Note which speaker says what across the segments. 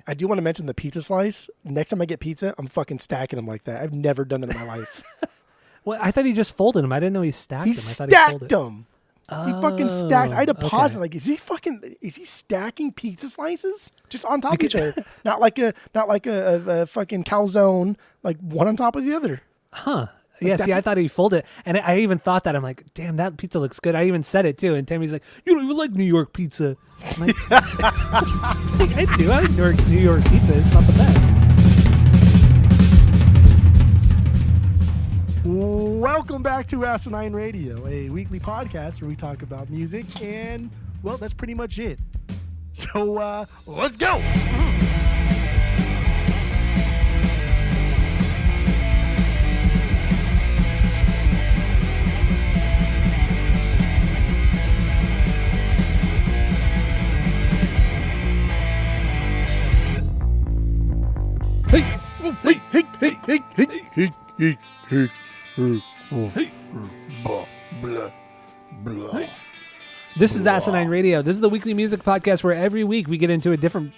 Speaker 1: I do want to mention the pizza slice. Next time I get pizza, I'm fucking stacking them like that. I've never done that in my life.
Speaker 2: Well, I thought he just folded them. I didn't know he stacked
Speaker 1: He
Speaker 2: them. I thought
Speaker 1: stacked
Speaker 2: he folded
Speaker 1: them. He fucking stacked. I had to pause
Speaker 2: okay.
Speaker 1: it. Like, is he stacking pizza slices just on top of each other? Not like a fucking calzone, like one on top of the other.
Speaker 2: Huh. Yeah, see, I thought he folded it. And I even thought that. I'm like, damn, that pizza looks good. I even said it, too. And Tammy's like, you don't even like New York pizza. I'm like, I do. I like New York pizza. It's not the best.
Speaker 1: Welcome back to Asinine Radio, a weekly podcast where we talk about music. And, well, that's pretty much it. So, let's go.
Speaker 2: This is Asinine Radio. This is the weekly music podcast where every week we get into a different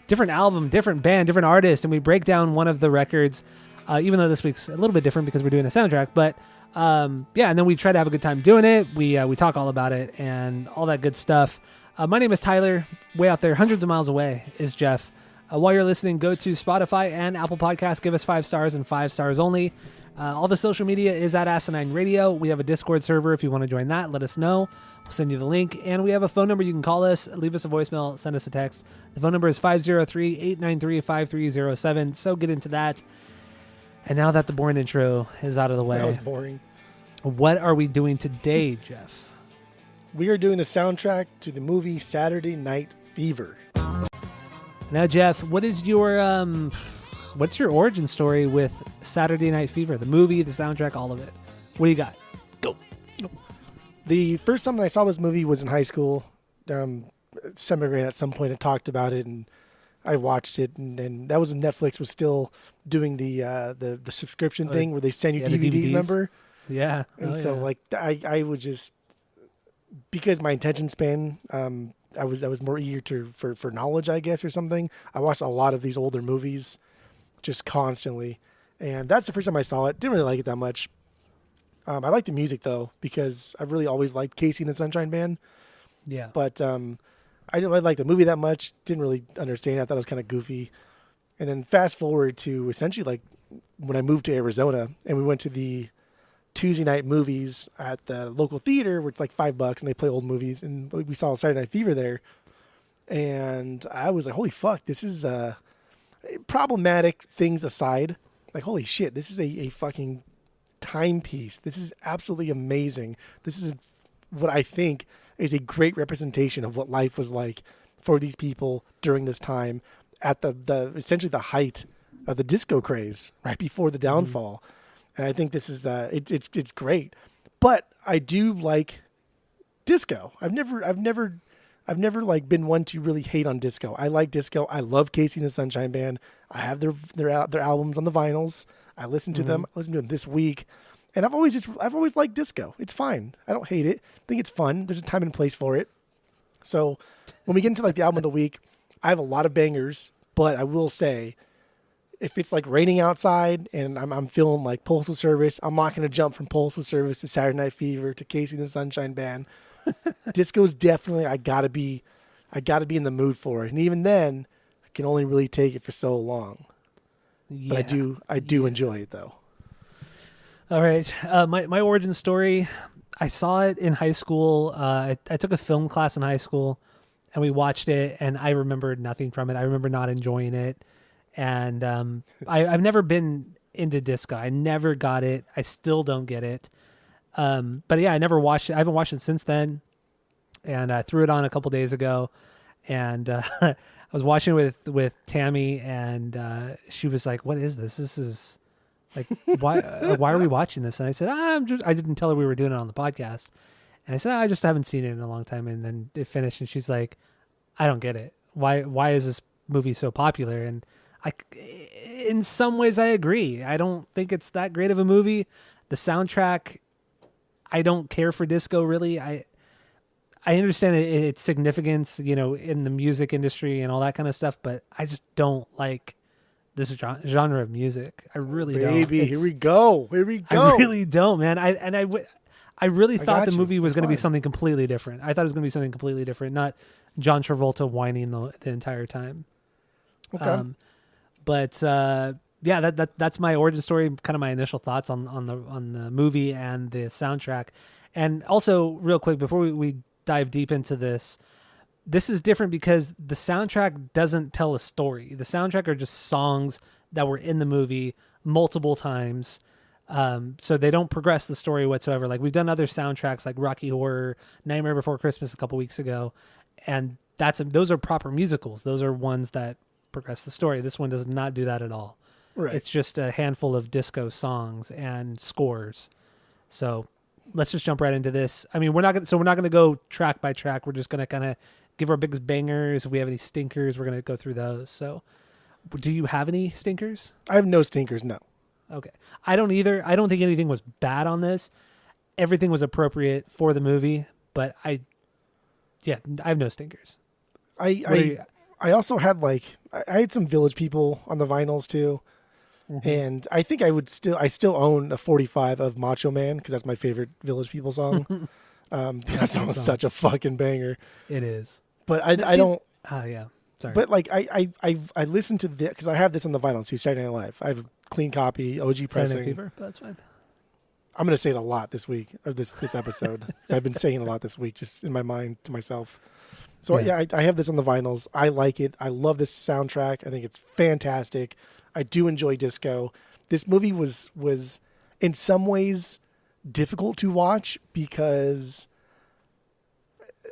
Speaker 2: album, different band, different artist, and we break down one of the records. Even though this week's a little bit different because we're doing a soundtrack, but and then we try to have a good time doing it. We talk all about it and all that good stuff. My name is Tyler. Way out there, hundreds of miles away, is Jeff. While you're listening, go to Spotify and Apple Podcasts. Give us 5 stars and 5 stars only. All the social media is at Asinine Radio. We have a Discord server. If you want to join that, let us know. We'll send you the link. And we have a phone number. You can call us, leave us a voicemail, send us a text. The phone number is 503-893-5307. So get into that. And now that the boring intro is out of the way.
Speaker 1: That was boring.
Speaker 2: What are we doing today, Jeff?
Speaker 1: We are doing the soundtrack to the movie Saturday Night Fever.
Speaker 2: Now, Jeff, what is your what's your origin story with Saturday Night Fever? The movie, the soundtrack, all of it. What do you got? Go.
Speaker 1: The first time that I saw this movie was in high school. Summer grade at some point I talked about it, and I watched it, and that was when Netflix was still doing the subscription thing where they send you DVDs, remember?
Speaker 2: Yeah.
Speaker 1: And like I would just, because my attention span, I was more eager for knowledge, I guess, or something. I watched a lot of these older movies just constantly, and that's the first time I saw it. Didn't really like it that much. I like the music though, because I've really always liked Casey and the Sunshine Band.
Speaker 2: Yeah.
Speaker 1: But I didn't really like the movie that much. Didn't really understand it. I thought it was kind of goofy. And then fast forward to essentially like when I moved to Arizona and we went to the Tuesday night movies at the local theater where it's like $5 and they play old movies, and we saw Saturday Night Fever there, and I was like, holy fuck, this is problematic things aside, like holy shit, this is a fucking timepiece. This is absolutely amazing. This is what I think is a great representation of what life was like for these people during this time at the essentially the height of the disco craze right before the downfall. And I think this is it's great, but I do like disco. I've never like been one to really hate on disco. I like disco. I love Casey and the Sunshine Band. I have their albums on the vinyls. I listen to them. I listened to them this week, and I've always liked disco. It's fine. I don't hate it. I think it's fun. There's a time and place for it. So when we get into like the album of the week, I have a lot of bangers, but I will say, if it's like raining outside and I'm feeling like Postal Service, I'm not going to jump from Postal Service to Saturday Night Fever to Casey and the Sunshine Band. Disco's definitely, I gotta be in the mood for it. And even then, I can only really take it for so long. Yeah. But I do enjoy it though.
Speaker 2: All right. My origin story, I saw it in high school. I took a film class in high school and we watched it, and I remembered nothing from it. I remember not enjoying it. And I've never been into disco. I never got it. I still don't get it. But yeah, I never watched it. I haven't watched it since then. And I threw it on a couple days ago, and I was watching it with Tammy, and she was like, "What is this? This is like why are we watching this?" And I said, I didn't tell her we were doing it on the podcast, and I said, I just haven't seen it in a long time. And then it finished, and she's like, "I don't get it. Why is this movie so popular?" And in some ways, I agree. I don't think it's that great of a movie. The soundtrack, I don't care for disco really. I understand its significance, in the music industry and all that kind of stuff, but I just don't like this genre of music. I really don't.
Speaker 1: Baby, here we go. Here we go.
Speaker 2: I really don't, man. I really thought the
Speaker 1: got you.
Speaker 2: movie was
Speaker 1: It's
Speaker 2: going to be
Speaker 1: fine.
Speaker 2: something completely different. I thought it was going to be something completely different, not John Travolta whining the entire time.
Speaker 1: Okay.
Speaker 2: But yeah, that's my origin story. Kind of my initial thoughts on the movie and the soundtrack. And also, real quick before we dive deep into this, this is different because the soundtrack doesn't tell a story. The soundtrack are just songs that were in the movie multiple times. So they don't progress the story whatsoever. Like we've done other soundtracks like Rocky Horror, Nightmare Before Christmas a couple weeks ago, and those are proper musicals. Those are ones that progress the story. This one does not do that at all.
Speaker 1: Right.
Speaker 2: It's just a handful of disco songs and scores. So let's just jump right into this. I mean, we're not gonna go track by track. We're just gonna kind of give our biggest bangers. If we have any stinkers, we're gonna go through those. So, do you have any stinkers?
Speaker 1: I have no stinkers. No.
Speaker 2: Okay. I don't either. I don't think anything was bad on this. Everything was appropriate for the movie, but I have no stinkers.
Speaker 1: I also had I had some Village People on the vinyls too.
Speaker 2: Mm-hmm.
Speaker 1: And I think I still own a 45 of Macho Man because that's my favorite Village People song. That song is such a fucking banger.
Speaker 2: It is.
Speaker 1: But I don't.
Speaker 2: Oh yeah. Sorry.
Speaker 1: But I listened to the because I have this on the vinyl too. Saturday Night Live. I have a clean copy, OG
Speaker 2: Saturday
Speaker 1: pressing.
Speaker 2: Night Fever, but that's fine.
Speaker 1: I'm gonna say it a lot this week or this episode. 'Cause I've been saying a lot this week just in my mind to myself. So yeah, I have this on the vinyls. I like it. I love this soundtrack. I think it's fantastic. I do enjoy disco. This movie was in some ways difficult to watch because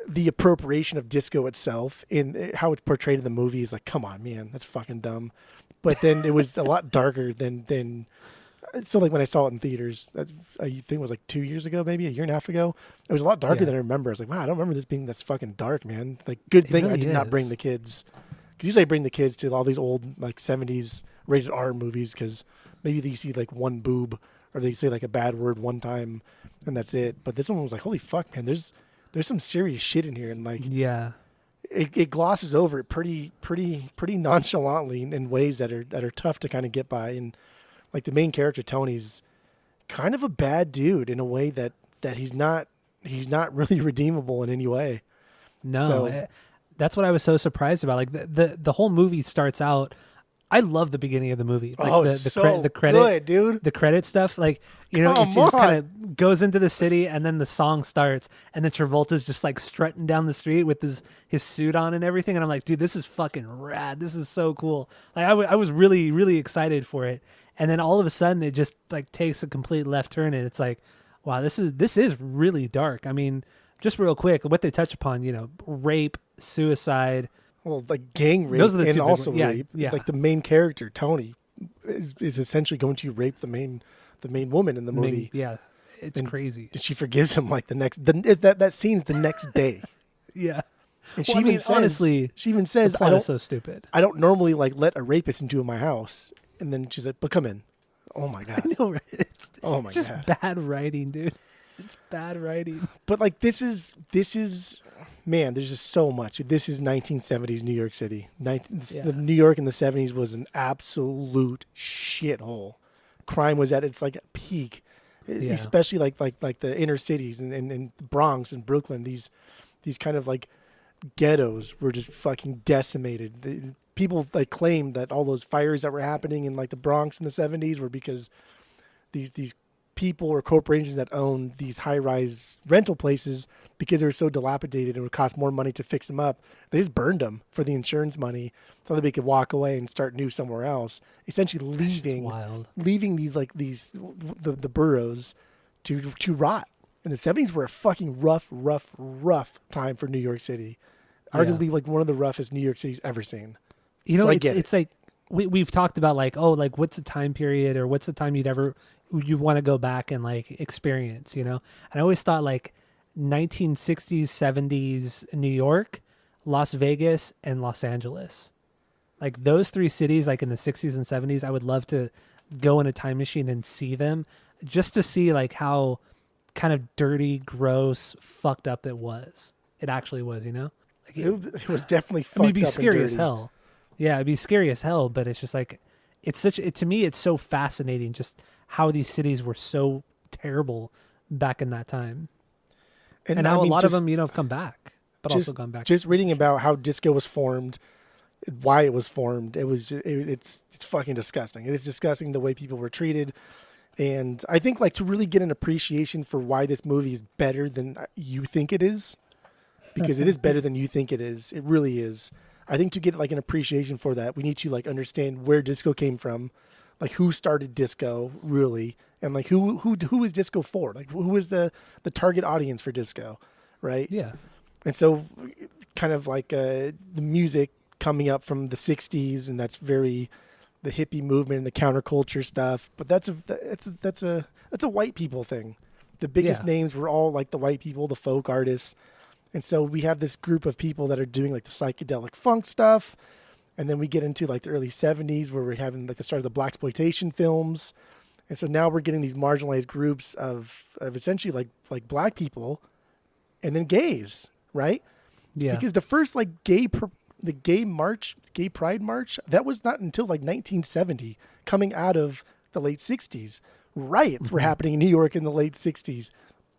Speaker 1: the appropriation of disco itself in how it's portrayed in the movie is like, come on, man, that's fucking dumb. But then it was a lot darker than. So like when I saw it in theaters, I think it was like 2 years ago, maybe a year and a half ago. It was a lot darker than I remember. I was like, wow, I don't remember this being this fucking dark, man. Like, good thing
Speaker 2: really
Speaker 1: I did not bring
Speaker 2: is.
Speaker 1: the kids. Because usually I bring the kids to all these old like 70s rated R movies because maybe they see like one boob or they say like a bad word one time and that's it. But this one was like, holy fuck, man, there's some serious shit in here and like
Speaker 2: Yeah.
Speaker 1: it glosses over it pretty nonchalantly in ways that are tough to kind of get by. And like the main character Tony's kind of a bad dude in a way that he's not really redeemable in any way.
Speaker 2: No,
Speaker 1: So-
Speaker 2: that's what I was so surprised about. Like the whole movie starts out. I love the beginning of the movie. Like the credit,
Speaker 1: good, dude.
Speaker 2: the credit stuff. Like it just
Speaker 1: Come
Speaker 2: kind of goes into the city, and then the song starts, and then Travolta's just like strutting down the street with his suit on and everything. And I'm like, dude, this is fucking rad. This is so cool. Like I was really really excited for it, and then all of a sudden it just like takes a complete left turn, and it's like, wow, this is really dark. I mean, just real quick, what they touch upon, rape, suicide.
Speaker 1: Well, like gang rape
Speaker 2: Those are the
Speaker 1: and
Speaker 2: two big
Speaker 1: also
Speaker 2: ones. Yeah,
Speaker 1: rape.
Speaker 2: yeah.
Speaker 1: Like the main character Tony is essentially going to rape the main woman in the movie.
Speaker 2: Yeah, it's
Speaker 1: And-
Speaker 2: crazy.
Speaker 1: And she forgives him like that scene's the next day.
Speaker 2: Yeah.
Speaker 1: And
Speaker 2: Well, I mean, honestly,
Speaker 1: she even
Speaker 2: The
Speaker 1: says,
Speaker 2: plot is so stupid.
Speaker 1: I don't normally like let a rapist into my house. And then she's like, but come in. Oh my God.
Speaker 2: I know, right? It's
Speaker 1: Oh my
Speaker 2: just
Speaker 1: God.
Speaker 2: bad writing, dude. It's bad writing.
Speaker 1: But like this is man, there's just so much. This is 1970s New York City. The New York in the 70s was an absolute shithole. Crime was at its like peak,
Speaker 2: Yeah.
Speaker 1: especially like the inner cities and Bronx and Brooklyn. These kind of like ghettos were just fucking decimated. People like claimed that all those fires that were happening in like the Bronx in the 70s were because these people or corporations that owned these high-rise rental places, because they were so dilapidated and it would cost more money to fix them up, they just burned them for the insurance money so that they could walk away and start new somewhere else, essentially
Speaker 2: Wild.
Speaker 1: leaving the boroughs to rot. And the 70s were a fucking rough time for New York City. Arguably like one of the roughest New York City's ever seen. So I get
Speaker 2: it's like we've talked about like, oh, like what's the time period or what's the time you want to go back and like experience, And I always thought like 1960s, 70s New York, Las Vegas, and Los Angeles. Like those three cities, like in the 60s and 70s, I would love to go in a time machine and see them just to see like how kind of dirty, gross, fucked up it was it actually was. Like
Speaker 1: It was definitely
Speaker 2: I mean, it'd
Speaker 1: fucked
Speaker 2: be
Speaker 1: up and
Speaker 2: scary as
Speaker 1: dirty.
Speaker 2: hell. Yeah, it'd be scary as hell. But it's just like to me, it's so fascinating just how these cities were so terrible back in that time, and
Speaker 1: I
Speaker 2: now a
Speaker 1: mean,
Speaker 2: lot of
Speaker 1: just
Speaker 2: them, have come back, but also gone back.
Speaker 1: just reading about how disco was formed, why it was formed, it's fucking disgusting. It is disgusting the way people were treated. And I think like to really get an appreciation for why this movie is better than you think it is, because it is better than you think it is. It really is. I think to get like an appreciation for that, we need to like understand where disco came from, like who started disco really, and like who is disco for? Like who is the target audience for disco, right?
Speaker 2: Yeah.
Speaker 1: And so kind of like the music coming up from the 60s, and that's very the hippie movement and the counterculture stuff, but that's a white people thing. The biggest names were all like the white people, the folk artists. And so we have this group of people that are doing like the psychedelic funk stuff. And then we get into like the early 70s where we're having like the start of the blaxploitation films. And so now we're getting these marginalized groups of essentially like black people and then gays, right?
Speaker 2: Yeah.
Speaker 1: Because the first like gay pride march, that was not until like 1970, coming out of the late 60s. Riots were happening in New York in the late 60s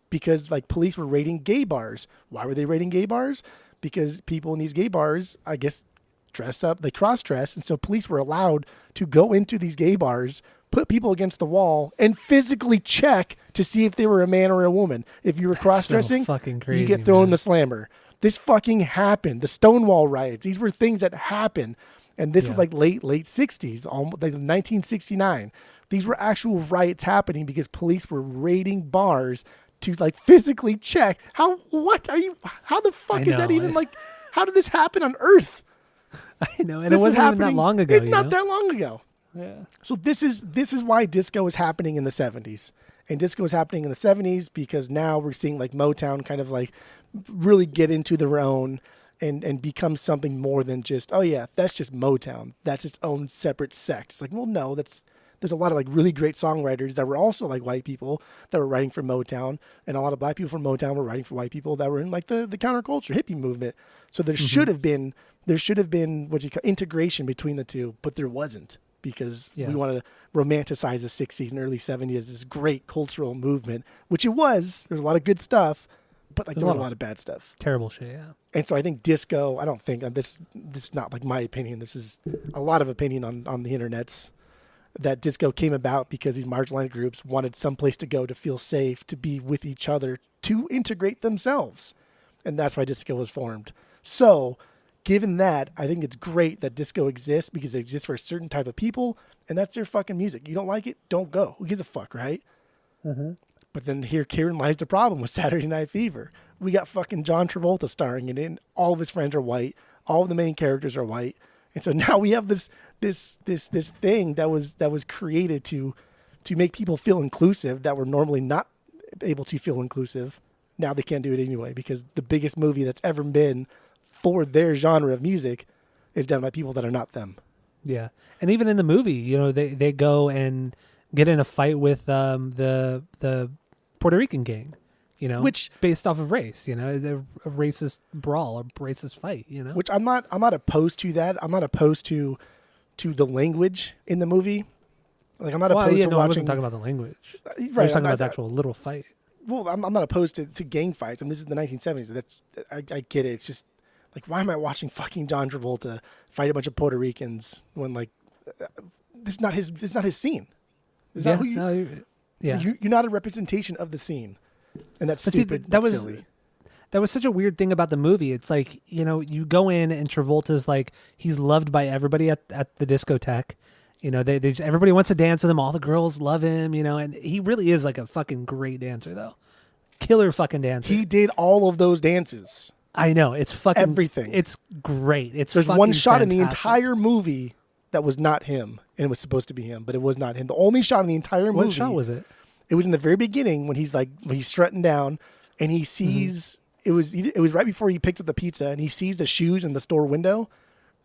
Speaker 1: because like police were raiding gay bars. Why were they raiding gay bars? Because people in these gay bars, I guess, dress up, they cross-dress, and so police were allowed to go into these gay bars, put people against the wall, and physically check to see if they were a man or a woman. If you were cross-dressing,
Speaker 2: so fucking crazy,
Speaker 1: you get thrown in
Speaker 2: man.
Speaker 1: the slammer. This fucking happened. The Stonewall riots, these were things that happened. And this was like late 60s, almost like 1969. These were actual riots happening because police were raiding bars to like physically check how the fuck is that even like, how did this happen on Earth?
Speaker 2: I know, and it wasn't even that long ago.
Speaker 1: It's not that long ago.
Speaker 2: Yeah.
Speaker 1: So this is why disco is happening in the 70s. And disco is happening in the 70s because now we're seeing like Motown kind of like really get into their own and become something more than just, oh yeah, that's just Motown. That's its own separate sect. It's like, well, no, there's a lot of like really great songwriters that were also like white people that were writing for Motown, and a lot of black people from Motown were writing for white people that were in like the counterculture hippie movement. So there should have been integration between the two, but there wasn't, because we wanted to romanticize the 60s and early 70s as this great cultural movement, which it was. There's a lot of good stuff, but like there was a lot of bad stuff.
Speaker 2: Terrible shit, yeah.
Speaker 1: And so I think disco, I don't think, this is not like my opinion. This is a lot of opinion on the internets, that disco came about because these marginalized groups wanted some place to go to feel safe, to be with each other, to integrate themselves. And that's why disco was formed. So given that, I think it's great that disco exists because it exists for a certain type of people, and that's their fucking music. You don't like it? Don't go. Who gives a fuck, right?
Speaker 2: Mm-hmm.
Speaker 1: But then herein lies the problem with Saturday Night Fever. We got fucking John Travolta starring in it, and all of his friends are white. All of the main characters are white. And so now we have this thing that was created to make people feel inclusive that were normally not able to feel inclusive. Now they can't do it anyway because the biggest movie that's ever been for their genre of music is done by people that are not them.
Speaker 2: Yeah. And even in the movie, they go and get in a fight with the Puerto Rican gang,
Speaker 1: which
Speaker 2: based off of race, a racist brawl, a racist fight,
Speaker 1: Which I'm not opposed to that. I'm not opposed to the language in the movie. Like I'm not opposed to watching.
Speaker 2: I wasn't talking about the language.
Speaker 1: Right,
Speaker 2: I was talking about the actual little fight.
Speaker 1: Well, I'm not opposed to gang fights. I mean, this is the 1970s. I get it. It's just like, why am I watching fucking John Travolta fight a bunch of Puerto Ricans when like this is not his scene. Is that who you? You're not a representation of the scene, and that's stupid. That's silly.
Speaker 2: That was such a weird thing about the movie. It's like, you go in and Travolta's like, he's loved by everybody at the discotheque. Everybody wants to dance with him. All the girls love him, and he really is like a fucking great dancer though. Killer fucking dancer.
Speaker 1: He did all of those dances.
Speaker 2: I know. It's fucking everything. It's great. There's
Speaker 1: one shot
Speaker 2: fantastic.
Speaker 1: in the entire movie that was not him, and it was supposed to be him, but it was not him. The only shot in the entire movie.
Speaker 2: What shot was it?
Speaker 1: It was in the very beginning when he's strutting down, and he sees it was right before he picked up the pizza, and he sees the shoes in the store window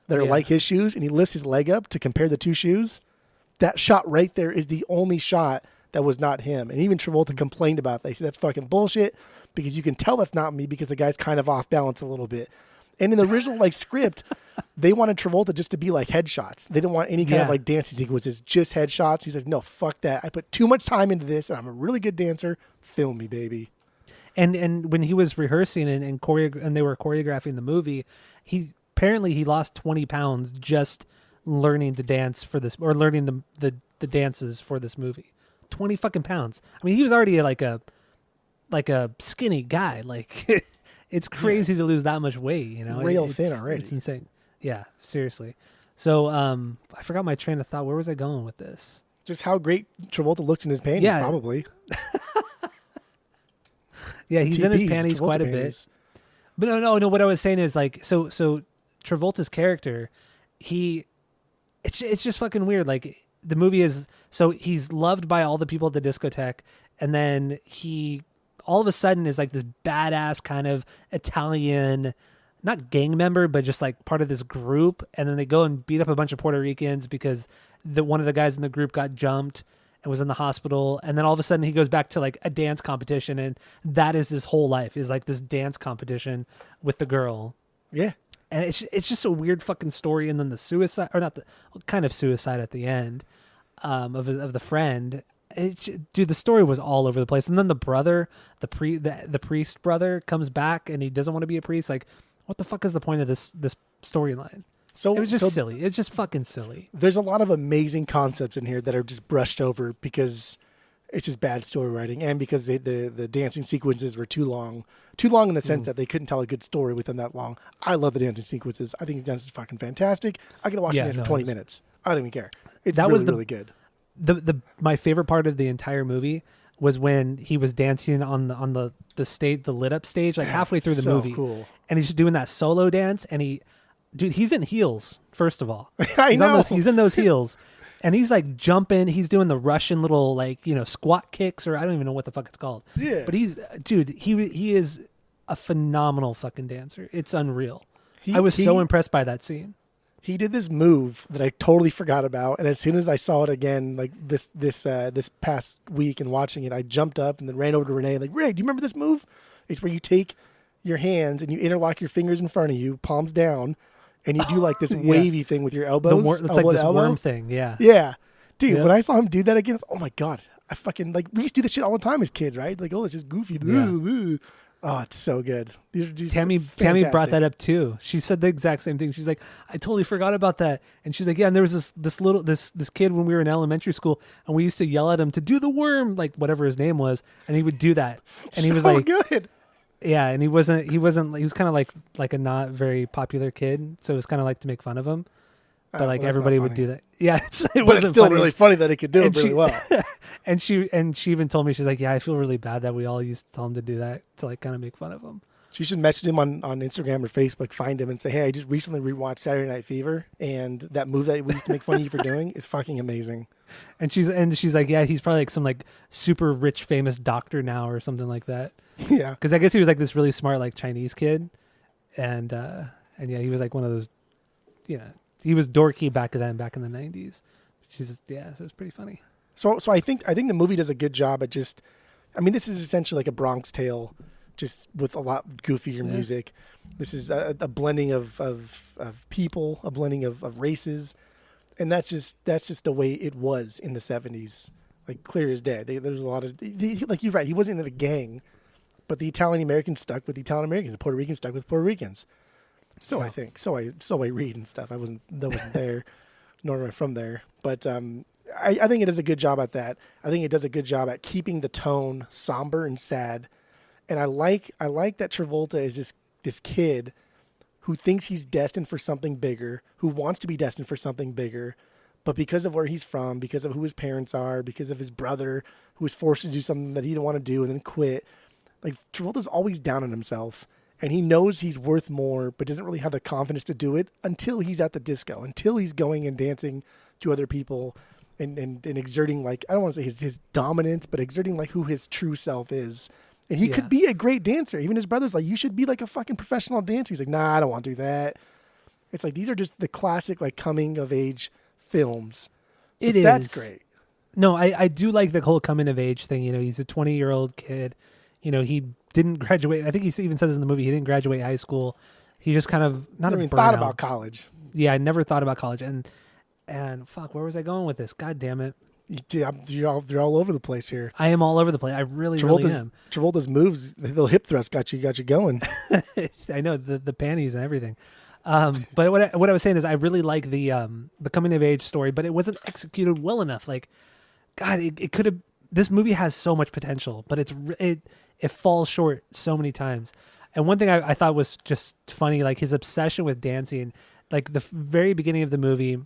Speaker 1: that are like his shoes, and he lifts his leg up to compare the two shoes. That shot right there is the only shot that was not him. And even Travolta complained about that. He said, that's fucking bullshit because you can tell that's not me because the guy's kind of off balance a little bit. And in the original like script, they wanted Travolta just to be like headshots. They didn't want any kind of like dancing sequences, just headshots. He says, no, fuck that. I put too much time into this, and I'm a really good dancer. Film me, baby.
Speaker 2: And when he was rehearsing and they were choreographing the movie, he lost 20 pounds just learning to dance for this, or learning the dances for this movie. 20 fucking pounds. I mean, he was already like a skinny guy. Like it's crazy to lose that much weight, you know.
Speaker 1: Real thin already.
Speaker 2: It's insane. Yeah, seriously. So I forgot my train of thought. Where was I going with this?
Speaker 1: Just how great Travolta looks in his panties, probably.
Speaker 2: Yeah, he's in his panties quite a bit. But no. What I was saying is like, so Travolta's character, it's just fucking weird. Like the movie is, so he's loved by all the people at the discotheque, and then he all of a sudden is like this badass kind of Italian, not gang member, but just like part of this group. And then they go and beat up a bunch of Puerto Ricans because one of the guys in the group got jumped and was in the hospital. And then all of a sudden he goes back to like a dance competition, and that is his whole life, is like this dance competition with the girl.
Speaker 1: Yeah.
Speaker 2: And it's just a weird fucking story. And then the suicide, or not the kind of suicide at the end, of the friend. Dude, the story was all over the place. And then the brother, the priest brother, comes back and he doesn't want to be a priest. Like, what the fuck is the point of this storyline? So it was just silly. It's just fucking silly.
Speaker 1: There's a lot of amazing concepts in here that are just brushed over because it's just bad story writing, and because the dancing sequences were too long in the sense that they couldn't tell a good story within that long. I love the dancing sequences. I think the dance is fucking fantastic. I can watch the dance for 20 minutes. I don't even care. It's really good.
Speaker 2: My favorite part of the entire movie was when he was dancing on the stage, the lit up stage, like halfway through the movie.
Speaker 1: Cool.
Speaker 2: And he's just doing that solo dance, and he's in heels, first of all.
Speaker 1: I know.
Speaker 2: He's in those heels. And he's like jumping. He's doing the Russian little like, squat kicks, or I don't even know what the fuck it's called.
Speaker 1: Yeah.
Speaker 2: But he is a phenomenal fucking dancer. It's unreal. I was so impressed by that scene.
Speaker 1: He did this move that I totally forgot about, and as soon as I saw it again, like this past week and watching it, I jumped up and then ran over to Renee, like, Ray, do you remember this move? It's where you take your hands and you interlock your fingers in front of you, palms down, and you do like this wavy thing with your elbows.
Speaker 2: It's like this worm thing, yeah.
Speaker 1: Yeah. Dude, when I saw him do that again, oh my God. I fucking, like, we used to do this shit all the time as kids, right? Like, oh, it's just goofy. Yeah. Oh, it's so good.
Speaker 2: Tammy brought that up too. She said the exact same thing. She's like, I totally forgot about that. And she's like, yeah, and there was this kid when we were in elementary school, and we used to yell at him to do the worm, like whatever his name was, and he would do that. And he was like,
Speaker 1: good.
Speaker 2: Yeah, and he was kind of like a not very popular kid, so it was kind of like to make fun of him. But like everybody would do that. Yeah,
Speaker 1: but it's still really funny that he could do it really well.
Speaker 2: And she even told me, she's like, yeah, I feel really bad that we all used to tell him to do that, to like kind of make fun of him.
Speaker 1: So you should message him on Instagram or Facebook, find him and say, hey, I just recently rewatched Saturday Night Fever, and that move that we used to make fun of you for doing is fucking amazing. And
Speaker 2: she's like, yeah, he's probably like some like super rich famous doctor now or something like that.
Speaker 1: Yeah,
Speaker 2: because I guess he was like this really smart like Chinese kid, and yeah, he was like one of those, he was dorky back in the 90s. So it's pretty funny.
Speaker 1: So I think the movie does a good job at just, I mean, this is essentially like a Bronx Tale, just with a lot goofier music. This is a blending of people, a blending of races, and that's just the way it was in the 70s, like clear as day. There's a lot of, like you're right, he wasn't in a gang, but the Italian Americans stuck with the Italian Americans, the Puerto Ricans stuck with Puerto Ricans. So I think, so I read and stuff. That wasn't there, nor am I from there. But I think it does a good job at that. I think it does a good job at keeping the tone somber and sad. And I like that Travolta is this kid who thinks he's destined for something bigger, who wants to be destined for something bigger, but because of where he's from, because of who his parents are, because of his brother who was forced to do something that he didn't want to do and then quit. Like Travolta's always down on himself, and he knows he's worth more, but doesn't really have the confidence to do it until he's at the disco, until he's going and dancing to other people and exerting, like, I don't want to say his dominance, but exerting like who his true self is. And he could be a great dancer. Even his brother's like, you should be like a fucking professional dancer. He's like, nah, I don't want to do that. It's like, these are just the classic like coming of age films. So that's great.
Speaker 2: No, I do like the whole coming of age thing. He's a 20-year-old kid. he didn't graduate. I think he even says in the movie he didn't graduate high school. He just kind of not
Speaker 1: Never
Speaker 2: a
Speaker 1: even thought
Speaker 2: burnout.
Speaker 1: about college.
Speaker 2: Yeah, I never thought about college. And fuck, where was I going with this? God damn it.
Speaker 1: You're all over the place here.
Speaker 2: I am all over the place. I really am.
Speaker 1: Travolta's moves, the little hip thrust got you going.
Speaker 2: I know the panties and everything. But what I was saying is I really like the coming of age story, but it wasn't executed well enough. Like, God, it could have. This movie has so much potential, but it falls short so many times. And one thing I thought was just funny, like his obsession with dancing, like the very beginning of the movie.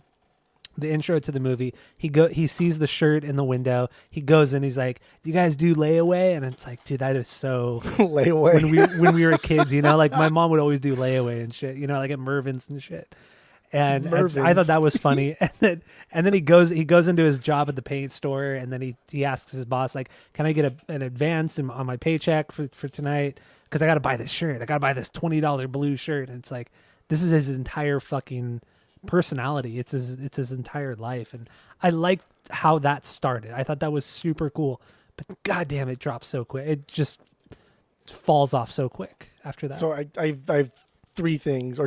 Speaker 2: The intro to the movie, he sees the shirt in the window. He goes in. He's like, "Do you guys do layaway?" And it's like, dude, that is so
Speaker 1: layaway.
Speaker 2: When we were kids, like my mom would always do layaway and shit. Like at Mervin's and shit. And I thought that was funny. And then he goes into his job at the paint store, and then he asks his boss like, "Can I get an advance on my paycheck for tonight? Because I got to buy this shirt. I got to buy this $20 blue shirt." And it's like, this is his entire fucking personality. It's his entire life, and I liked how that started. I thought that was super cool, but goddamn, it drops so quick. It just falls off so quick after that.
Speaker 1: So I have two things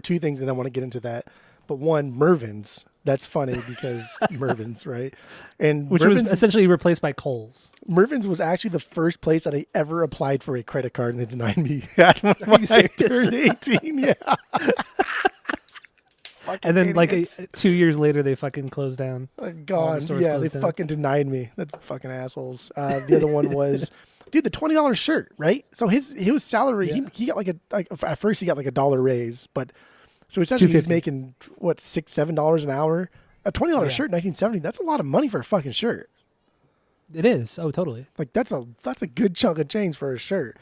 Speaker 1: that I want to get into that. But one, Mervin's. That's funny because Mervin's, right? And
Speaker 2: which
Speaker 1: Mervin's,
Speaker 2: was essentially replaced by Kohl's.
Speaker 1: Mervin's was actually the first place that I ever applied for a credit card, and they denied me when I turned 18. Yeah.
Speaker 2: And then
Speaker 1: idiots.
Speaker 2: like 2 years later, they fucking closed down.
Speaker 1: Gone. Yeah, they fucking denied me. That fucking assholes. The other one was, dude, the $20 shirt, right? So his salary, he got at first he got like $1 raise, but so essentially he's making what $6-7 an hour. A $20 shirt in 1970, that's a lot of money for a fucking shirt.
Speaker 2: It is. Oh, totally.
Speaker 1: Like that's a good chunk of change for a shirt.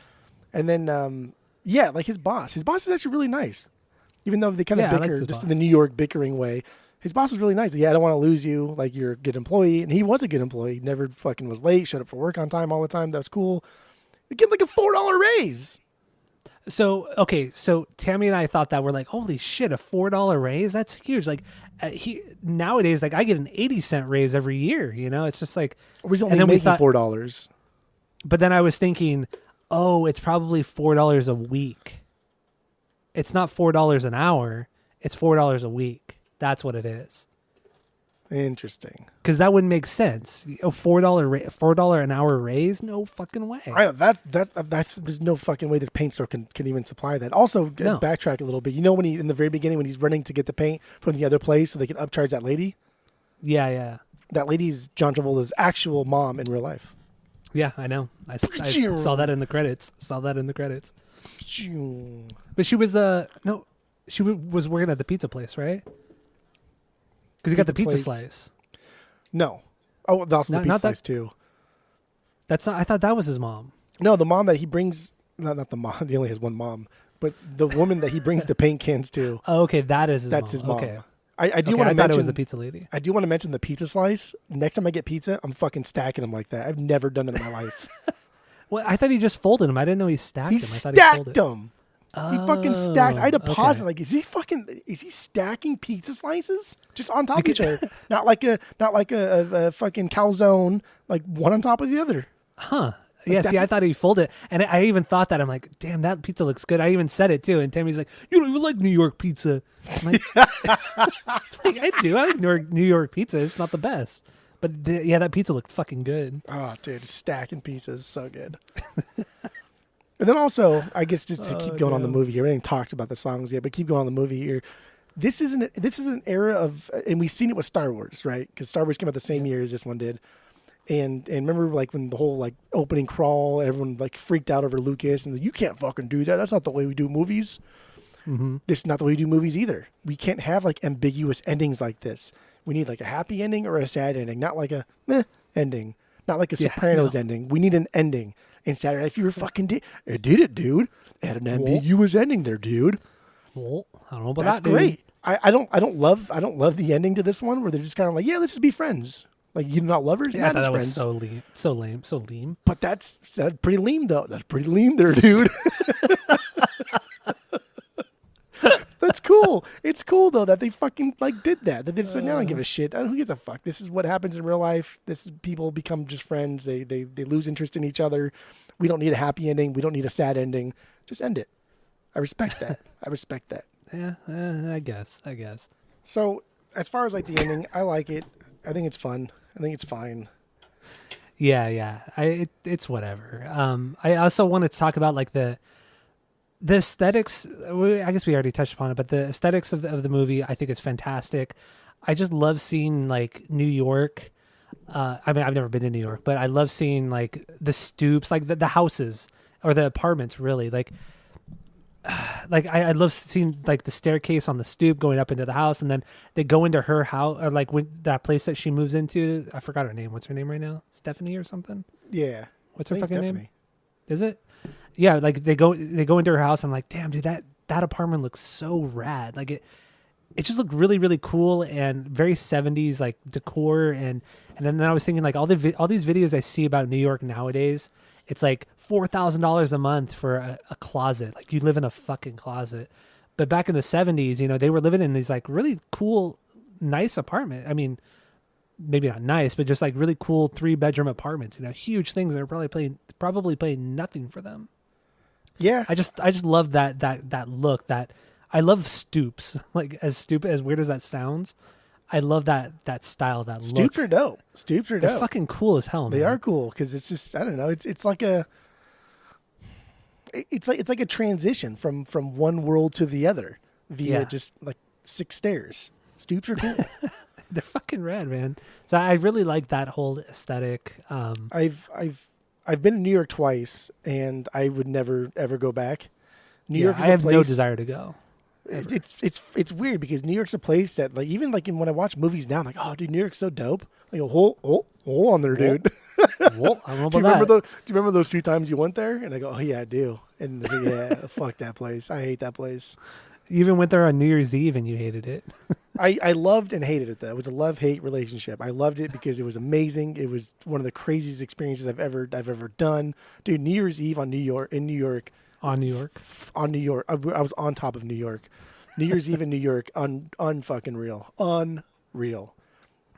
Speaker 1: And then like his boss is actually really nice. Even though they kind of bicker just in the New York bickering way, his boss was really nice. Yeah, I don't want to lose you. Like, you're a good employee. And he was a good employee. He never fucking was late, showed up for work on time all the time. That was cool. You get like a $4 raise.
Speaker 2: So Tammy and I thought that, we're like, holy shit, a $4 raise? That's huge. Like nowadays, like I get an 80-cent raise every year. It's just like,
Speaker 1: we're only making $4.
Speaker 2: But then I was thinking, oh, it's probably $4 a week. It's not $4 an hour. It's $4 a week. That's what it is.
Speaker 1: Interesting.
Speaker 2: Because that wouldn't make sense. A $4 an hour raise? No fucking way.
Speaker 1: That's there's no fucking way this paint store can even supply that. Also, backtrack a little bit. When in the very beginning when he's running to get the paint from the other place so they can upcharge that lady?
Speaker 2: Yeah.
Speaker 1: That lady's John Travolta's actual mom in real life.
Speaker 2: Yeah, I know. I saw that in the credits. But she was was working at the pizza place, right? Because he got the pizza slice.
Speaker 1: No. Oh, also the pizza slice too.
Speaker 2: That's not. I thought that was his mom.
Speaker 1: No, the mom that he brings. Not the mom. He only has one mom, but the woman that he brings the paint cans to.
Speaker 2: Oh, okay, that's his mom.
Speaker 1: Okay. I do want to mention.
Speaker 2: I thought it was the pizza lady.
Speaker 1: I do want to mention the pizza slice. Next time I get pizza, I'm fucking stacking them like that. I've never done that in my life.
Speaker 2: Well, I thought he just folded them. I didn't know he stacked them.
Speaker 1: He stacked them. He fucking stacked. I had to pause it. Like, is he stacking pizza slices just on top of each other? Not like a fucking calzone, like one on top of the other.
Speaker 2: Huh. Like, yeah, see, I thought he folded it. And I even thought that. I'm like, damn, that pizza looks good. I even said it, too. And Tammy's like, you don't even like New York pizza. I'm like, I do. I like New York pizza. It's not the best. But, that pizza looked fucking good.
Speaker 1: Oh, dude, stacking pizzas. So good. And then also, I guess just to keep going on the movie here, we haven't talked about the songs yet, but keep going on the movie here. This is an era of, and we've seen it with Star Wars, right? Because Star Wars came out the same year as this one did. And remember, like, when the whole, like, opening crawl, everyone, like, freaked out over Lucas, and you can't fucking do that. That's not the way we do movies. Mm-hmm. This is not the way we do movies either. We can't have, like, ambiguous endings like this. We need, like, a happy ending or a sad ending, not like a meh ending. Not like a Sopranos ending. We need an ending. And Saturday Night Fever fucking did it, dude. It had an ambiguous ending there, dude.
Speaker 2: Well, I don't know about
Speaker 1: That's
Speaker 2: that.
Speaker 1: Great. I don't love the ending to this one where they're just kind of like, yeah, let's just be friends. Like, you're not lovers,
Speaker 2: yeah,
Speaker 1: not just
Speaker 2: that
Speaker 1: friends.
Speaker 2: Was so lame.
Speaker 1: But that's pretty lame though. That's pretty lame there, dude. That's cool. cool. It's cool though that they fucking like did that. That they said, "No, I don't give a shit. Who gives a fuck? This is what happens in real life. This is people become just friends. They lose interest in each other. We don't need a happy ending. We don't need a sad ending. Just end it." I respect that. I respect that.
Speaker 2: Yeah, I guess.
Speaker 1: So as far as like the ending, I like it. I think it's fun. I think it's fine.
Speaker 2: Yeah. It's whatever. I also wanted to talk about like the aesthetics. I guess we already touched upon it, but the aesthetics of the movie, I think is fantastic. I just love seeing like New York. I mean, I've never been to New York, but I love seeing like the stoops, like the houses or the apartments. Really, like I love seeing like the staircase on the stoop going up into the house, and then they go into her house, or like when that place that she moves into. I forgot her name. What's her name right now? Stephanie or something?
Speaker 1: Yeah.
Speaker 2: What's her fucking name? Is it? Yeah, like they go into her house. And I'm like, damn, dude, that apartment looks so rad. Like it just looked really, really cool and very 70s like decor. And then I was thinking like all these videos I see about New York nowadays, it's like $4,000 a month for a closet. Like you live in a fucking closet. But back in the 70s, you know, they were living in these like really cool, nice apartment. I mean, maybe not nice, but just like really cool 3-bedroom apartments, you know, huge things that are probably paying nothing for them.
Speaker 1: Yeah.
Speaker 2: I just love that look. That I love stoops. Like as stupid as weird as that sounds, I love that style. That
Speaker 1: stoops
Speaker 2: look.
Speaker 1: are dope. Stoops are dope.
Speaker 2: They're fucking cool as hell.
Speaker 1: They
Speaker 2: man.
Speaker 1: are cool because it's just, I don't know. It's like a transition from one world to the other via just like 6 stairs. Stoops are cool.
Speaker 2: They're fucking rad, man. So I really like that whole aesthetic.
Speaker 1: I've been to New York twice, and I would never ever go back. New York is
Speaker 2: I have no desire to go.
Speaker 1: It's weird because New York's a place that like even like when I watch movies now, I'm like, oh dude, New York's so dope. Like hold on there, dude.
Speaker 2: I don't know about
Speaker 1: do you remember those 2 times you went there? And I go, oh yeah, I do. And they're like, yeah, fuck that place. I hate that place.
Speaker 2: You even went there on New Year's Eve and you hated it.
Speaker 1: I loved and hated it though. It was a love-hate relationship. I loved it because it was amazing. It was one of the craziest experiences I've ever done. Dude, New Year's Eve in New York.
Speaker 2: On New York.
Speaker 1: I was on top of New York. New Year's Eve in New York, unfucking real. Unreal.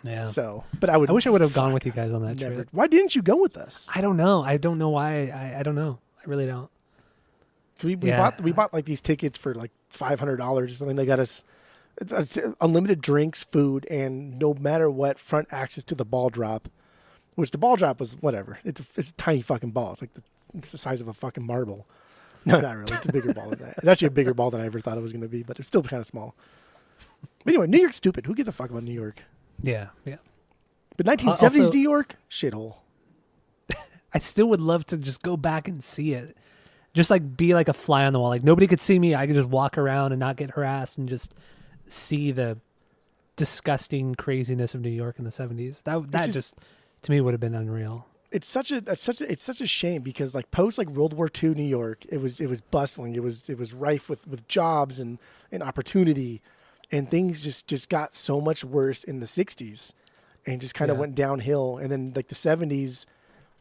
Speaker 2: Yeah.
Speaker 1: So, but I
Speaker 2: wish I would have gone with you guys on that trip.
Speaker 1: Why didn't you go with us?
Speaker 2: I don't know. I don't know why. I don't know. I really don't.
Speaker 1: We bought like these tickets for like $500 or something. They got us unlimited drinks, food, and no matter what, front access to the ball drop. Which the ball drop was whatever. It's a tiny fucking ball. It's like it's the size of a fucking marble. No, not really. It's a bigger ball than that. It's actually a bigger ball than I ever thought it was going to be, but it's still kind of small. But anyway, New York's stupid. Who gives a fuck about New York?
Speaker 2: Yeah.
Speaker 1: But 1970s New York, shithole.
Speaker 2: I still would love to just go back and see it. Just like be like a fly on the wall. Like nobody could see me. I could just walk around and not get harassed and just see the disgusting craziness of New York in the 70s. That just to me would have been unreal. It's
Speaker 1: such a shame because like post like World War II New York, it was bustling. It was rife with jobs and opportunity, and things just got so much worse in the 60s and just kind of went downhill. And then like the 70s,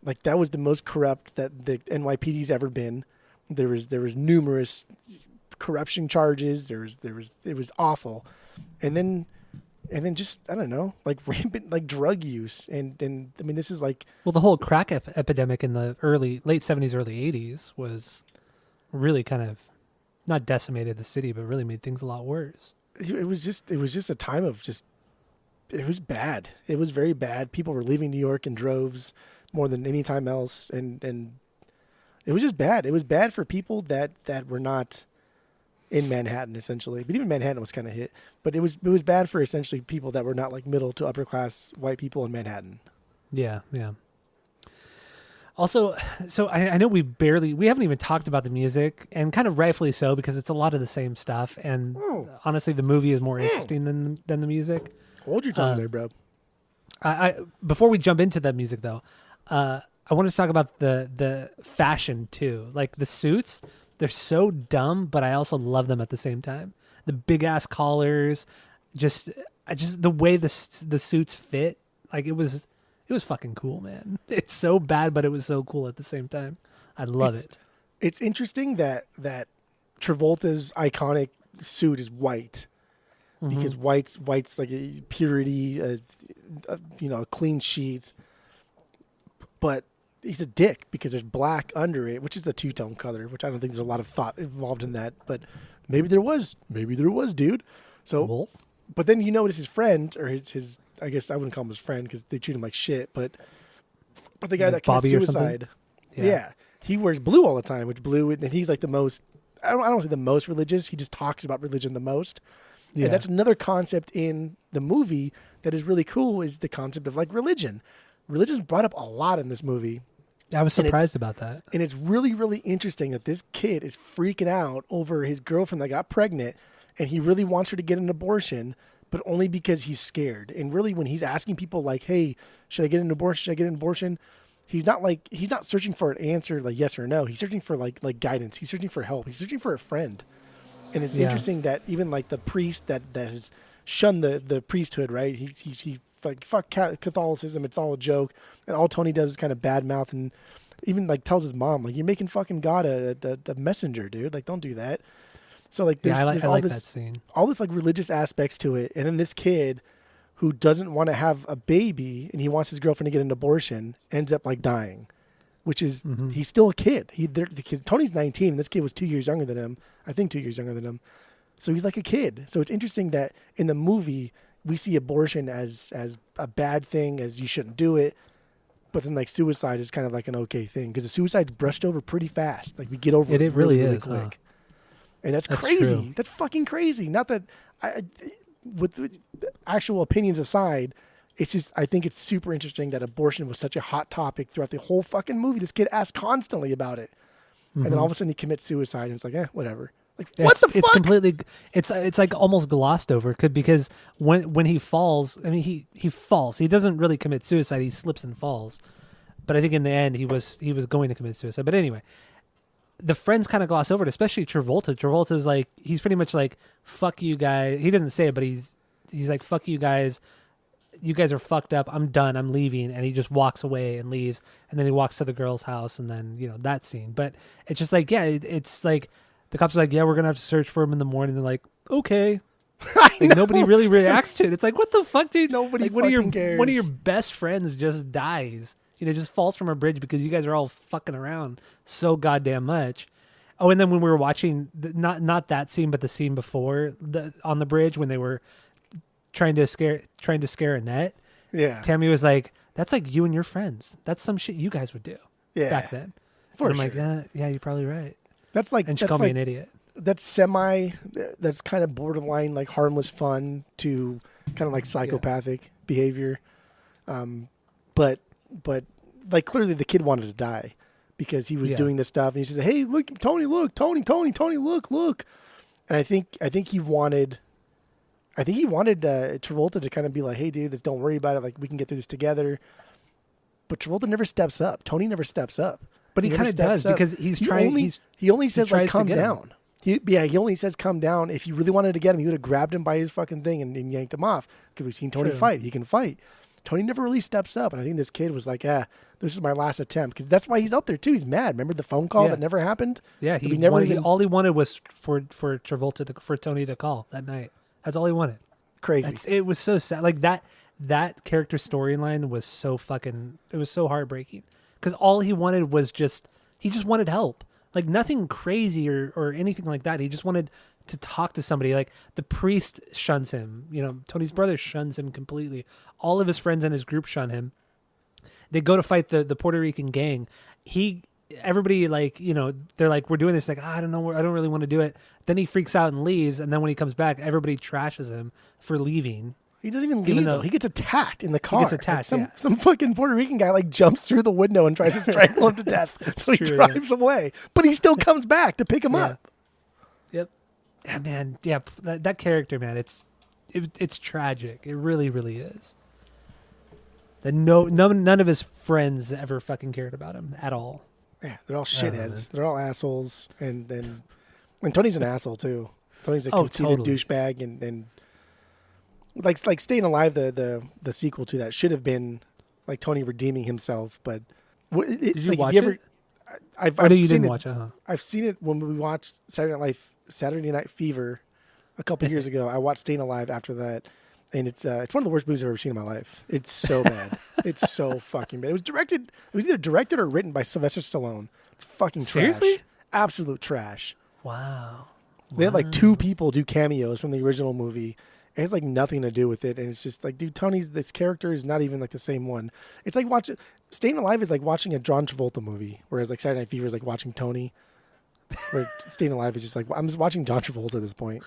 Speaker 1: like that was the most corrupt that the NYPD's ever been. There was numerous corruption charges. It was awful. And then just, I don't know, like rampant like drug use. And I mean, this is like,
Speaker 2: well, the whole crack epidemic in the late 70s, early 80s was really kind of not decimated the city, but really made things a lot worse.
Speaker 1: It was just a time of just, it was bad. It was very bad. People were leaving New York in droves more than any time else. And it was just bad. It was bad for people that were not in Manhattan, essentially. But even Manhattan was kind of hit. But it was bad for essentially people that were not like middle to upper class white people in Manhattan.
Speaker 2: Yeah. Also, so I know we haven't even talked about the music, and kind of rightfully so because it's a lot of the same stuff. And honestly, the movie is more interesting than the music.
Speaker 1: Hold your tongue there, bro.
Speaker 2: I before we jump into that music though, I wanted to talk about the fashion too. Like the suits, they're so dumb, but I also love them at the same time. The big ass collars, just the way the suits fit, like it was fucking cool, man. It's so bad, but it was so cool at the same time. I love it.
Speaker 1: It's interesting that Travolta's iconic suit is white because white's like a purity, a clean sheet. But he's a dick because there's black under it, which is a two-tone color, which I don't think there's a lot of thought involved in that. But maybe there was, dude. So, but then you notice his friend or his I guess I wouldn't call him his friend because they treat him like shit. But the guy that commits suicide, yeah, he wears blue all the time, which blue, and he's like the most. I don't say the most religious. He just talks about religion the most. Yeah. And that's another concept in the movie that is really cool. Is the concept of like religion. Religion's brought up a lot in this movie.
Speaker 2: I was surprised about that.
Speaker 1: And it's really, really interesting that this kid is freaking out over his girlfriend that got pregnant, and he really wants her to get an abortion, but only because he's scared. And really, when he's asking people like, "Hey, should I get an abortion? Should I get an abortion?" He's not searching for an answer like yes or no. He's searching for like guidance. He's searching for help. He's searching for a friend. And it's interesting that even like the priest that has shunned the priesthood, right? He like fuck Catholicism. It's all a joke. And all Tony does is kind of badmouth and even like tells his mom like, "You're making fucking God a messenger, dude. Like, don't do that." So like there's
Speaker 2: I like that scene.
Speaker 1: All this like religious aspects to it, and then this kid who doesn't want to have a baby and he wants his girlfriend to get an abortion ends up like dying, which is he's still a kid. Tony's 19 and this kid was 2 years younger than him. I think 2 years younger than him. So he's like a kid. So it's interesting that in the movie we see abortion as a bad thing, as you shouldn't do it. But then like suicide is kind of like an okay thing because the suicide's brushed over pretty fast. Like we get over it really quick. Huh? And that's crazy. True. That's fucking crazy. Not that with actual opinions aside, it's just I think it's super interesting that abortion was such a hot topic throughout the whole fucking movie. This kid asked constantly about it, and then all of a sudden he commits suicide, and it's like, whatever. Like what the fuck?
Speaker 2: It's completely. It's like almost glossed over because when he falls, I mean he falls. He doesn't really commit suicide. He slips and falls, but I think in the end he was going to commit suicide. But anyway. The friends kind of gloss over it, especially Travolta. Travolta's like, he's pretty much like, "Fuck you guys." He doesn't say it, but he's like, "Fuck you guys. You guys are fucked up. I'm done. I'm leaving." And he just walks away and leaves. And then he walks to the girl's house and then, that scene. But it's just like, it's like, the cops are like, "Yeah, we're going to have to search for him in the morning." They're like, "Okay." Like, nobody really reacts to it. It's like, what the fuck, dude?
Speaker 1: Nobody cares.
Speaker 2: One of your best friends just dies. Just falls from a bridge because you guys are all fucking around so goddamn much. Oh, and then when we were watching, not that scene, but the scene before on the bridge when they were trying to scare Annette.
Speaker 1: Yeah,
Speaker 2: Tammy was like, "That's like you and your friends. That's some shit you guys would do."
Speaker 1: Yeah,
Speaker 2: back then.
Speaker 1: For
Speaker 2: I'm
Speaker 1: sure.
Speaker 2: like, yeah, you're probably right.
Speaker 1: That's like,
Speaker 2: and she called me an idiot.
Speaker 1: That's that's kind of borderline like harmless fun to kind of like psychopathic behavior, but like clearly the kid wanted to die because he was doing this stuff and he says, "Hey, look, Tony, look." And I think he wanted Travolta to kind of be like, "Hey, dude, don't worry about it. Like, we can get through this together." But Travolta never steps up. Tony never steps up.
Speaker 2: But he kind of does because he's trying.
Speaker 1: He only says like, "Calm down." He only says, "Calm down." If he really wanted to get him, he would have grabbed him by his fucking thing and yanked him off. Because we've seen Tony fight. He can fight. Tony never really steps up, and I think this kid was like, "This is my last attempt," because that's why he's up there too. He's mad. Remember the phone call that never happened?
Speaker 2: Yeah, all he wanted was for Travolta for Tony to call that night. That's all he wanted.
Speaker 1: Crazy.
Speaker 2: It was so sad. Like that character storyline was so fucking. It was so heartbreaking because all he wanted was he just wanted help. Like nothing crazy or anything like that. He just wanted to talk to somebody. Like the priest shuns him. Tony's brother shuns him completely. All of his friends in his group shun him. They go to fight the Puerto Rican gang. Everybody like, they're like, "We're doing this." Like, "I don't know. I don't really want to do it." Then he freaks out and leaves. And then when he comes back, everybody trashes him for leaving.
Speaker 1: He doesn't even leave though. He gets attacked in the car.
Speaker 2: He gets attacked.
Speaker 1: Like some fucking Puerto Rican guy like jumps through the window and tries to strangle him to death. So he drives away, but he still comes back to pick him up.
Speaker 2: Yep. Yeah, man. Yeah, that character, man. It's tragic. It really, really is. That none of his friends ever fucking cared about him at all.
Speaker 1: Yeah, they're all shitheads. They're all assholes, and Tony's an asshole too. Tony's a conceited douchebag, and like Staying Alive, the sequel to that should have been like Tony redeeming himself. But
Speaker 2: did you watch it?
Speaker 1: I've
Speaker 2: you
Speaker 1: seen
Speaker 2: didn't
Speaker 1: it.
Speaker 2: watch it, huh?
Speaker 1: I've seen it when we watched Saturday Night Fever. a couple years ago. I watched Staying Alive after that, and it's one of the worst movies I've ever seen in my life. It's so bad. It's so fucking bad. It was either directed or written by Sylvester Stallone. It's fucking trash.
Speaker 2: Seriously?
Speaker 1: Absolute trash.
Speaker 2: Wow.
Speaker 1: They had like 2 people do cameos from the original movie. It has like nothing to do with it, and it's just like, dude, this character is not even like the same one. It's like Staying Alive is like watching a John Travolta movie, whereas like Saturday Night Fever is like watching Tony. Where Staying Alive is just like, I'm just watching John Travolta at this point.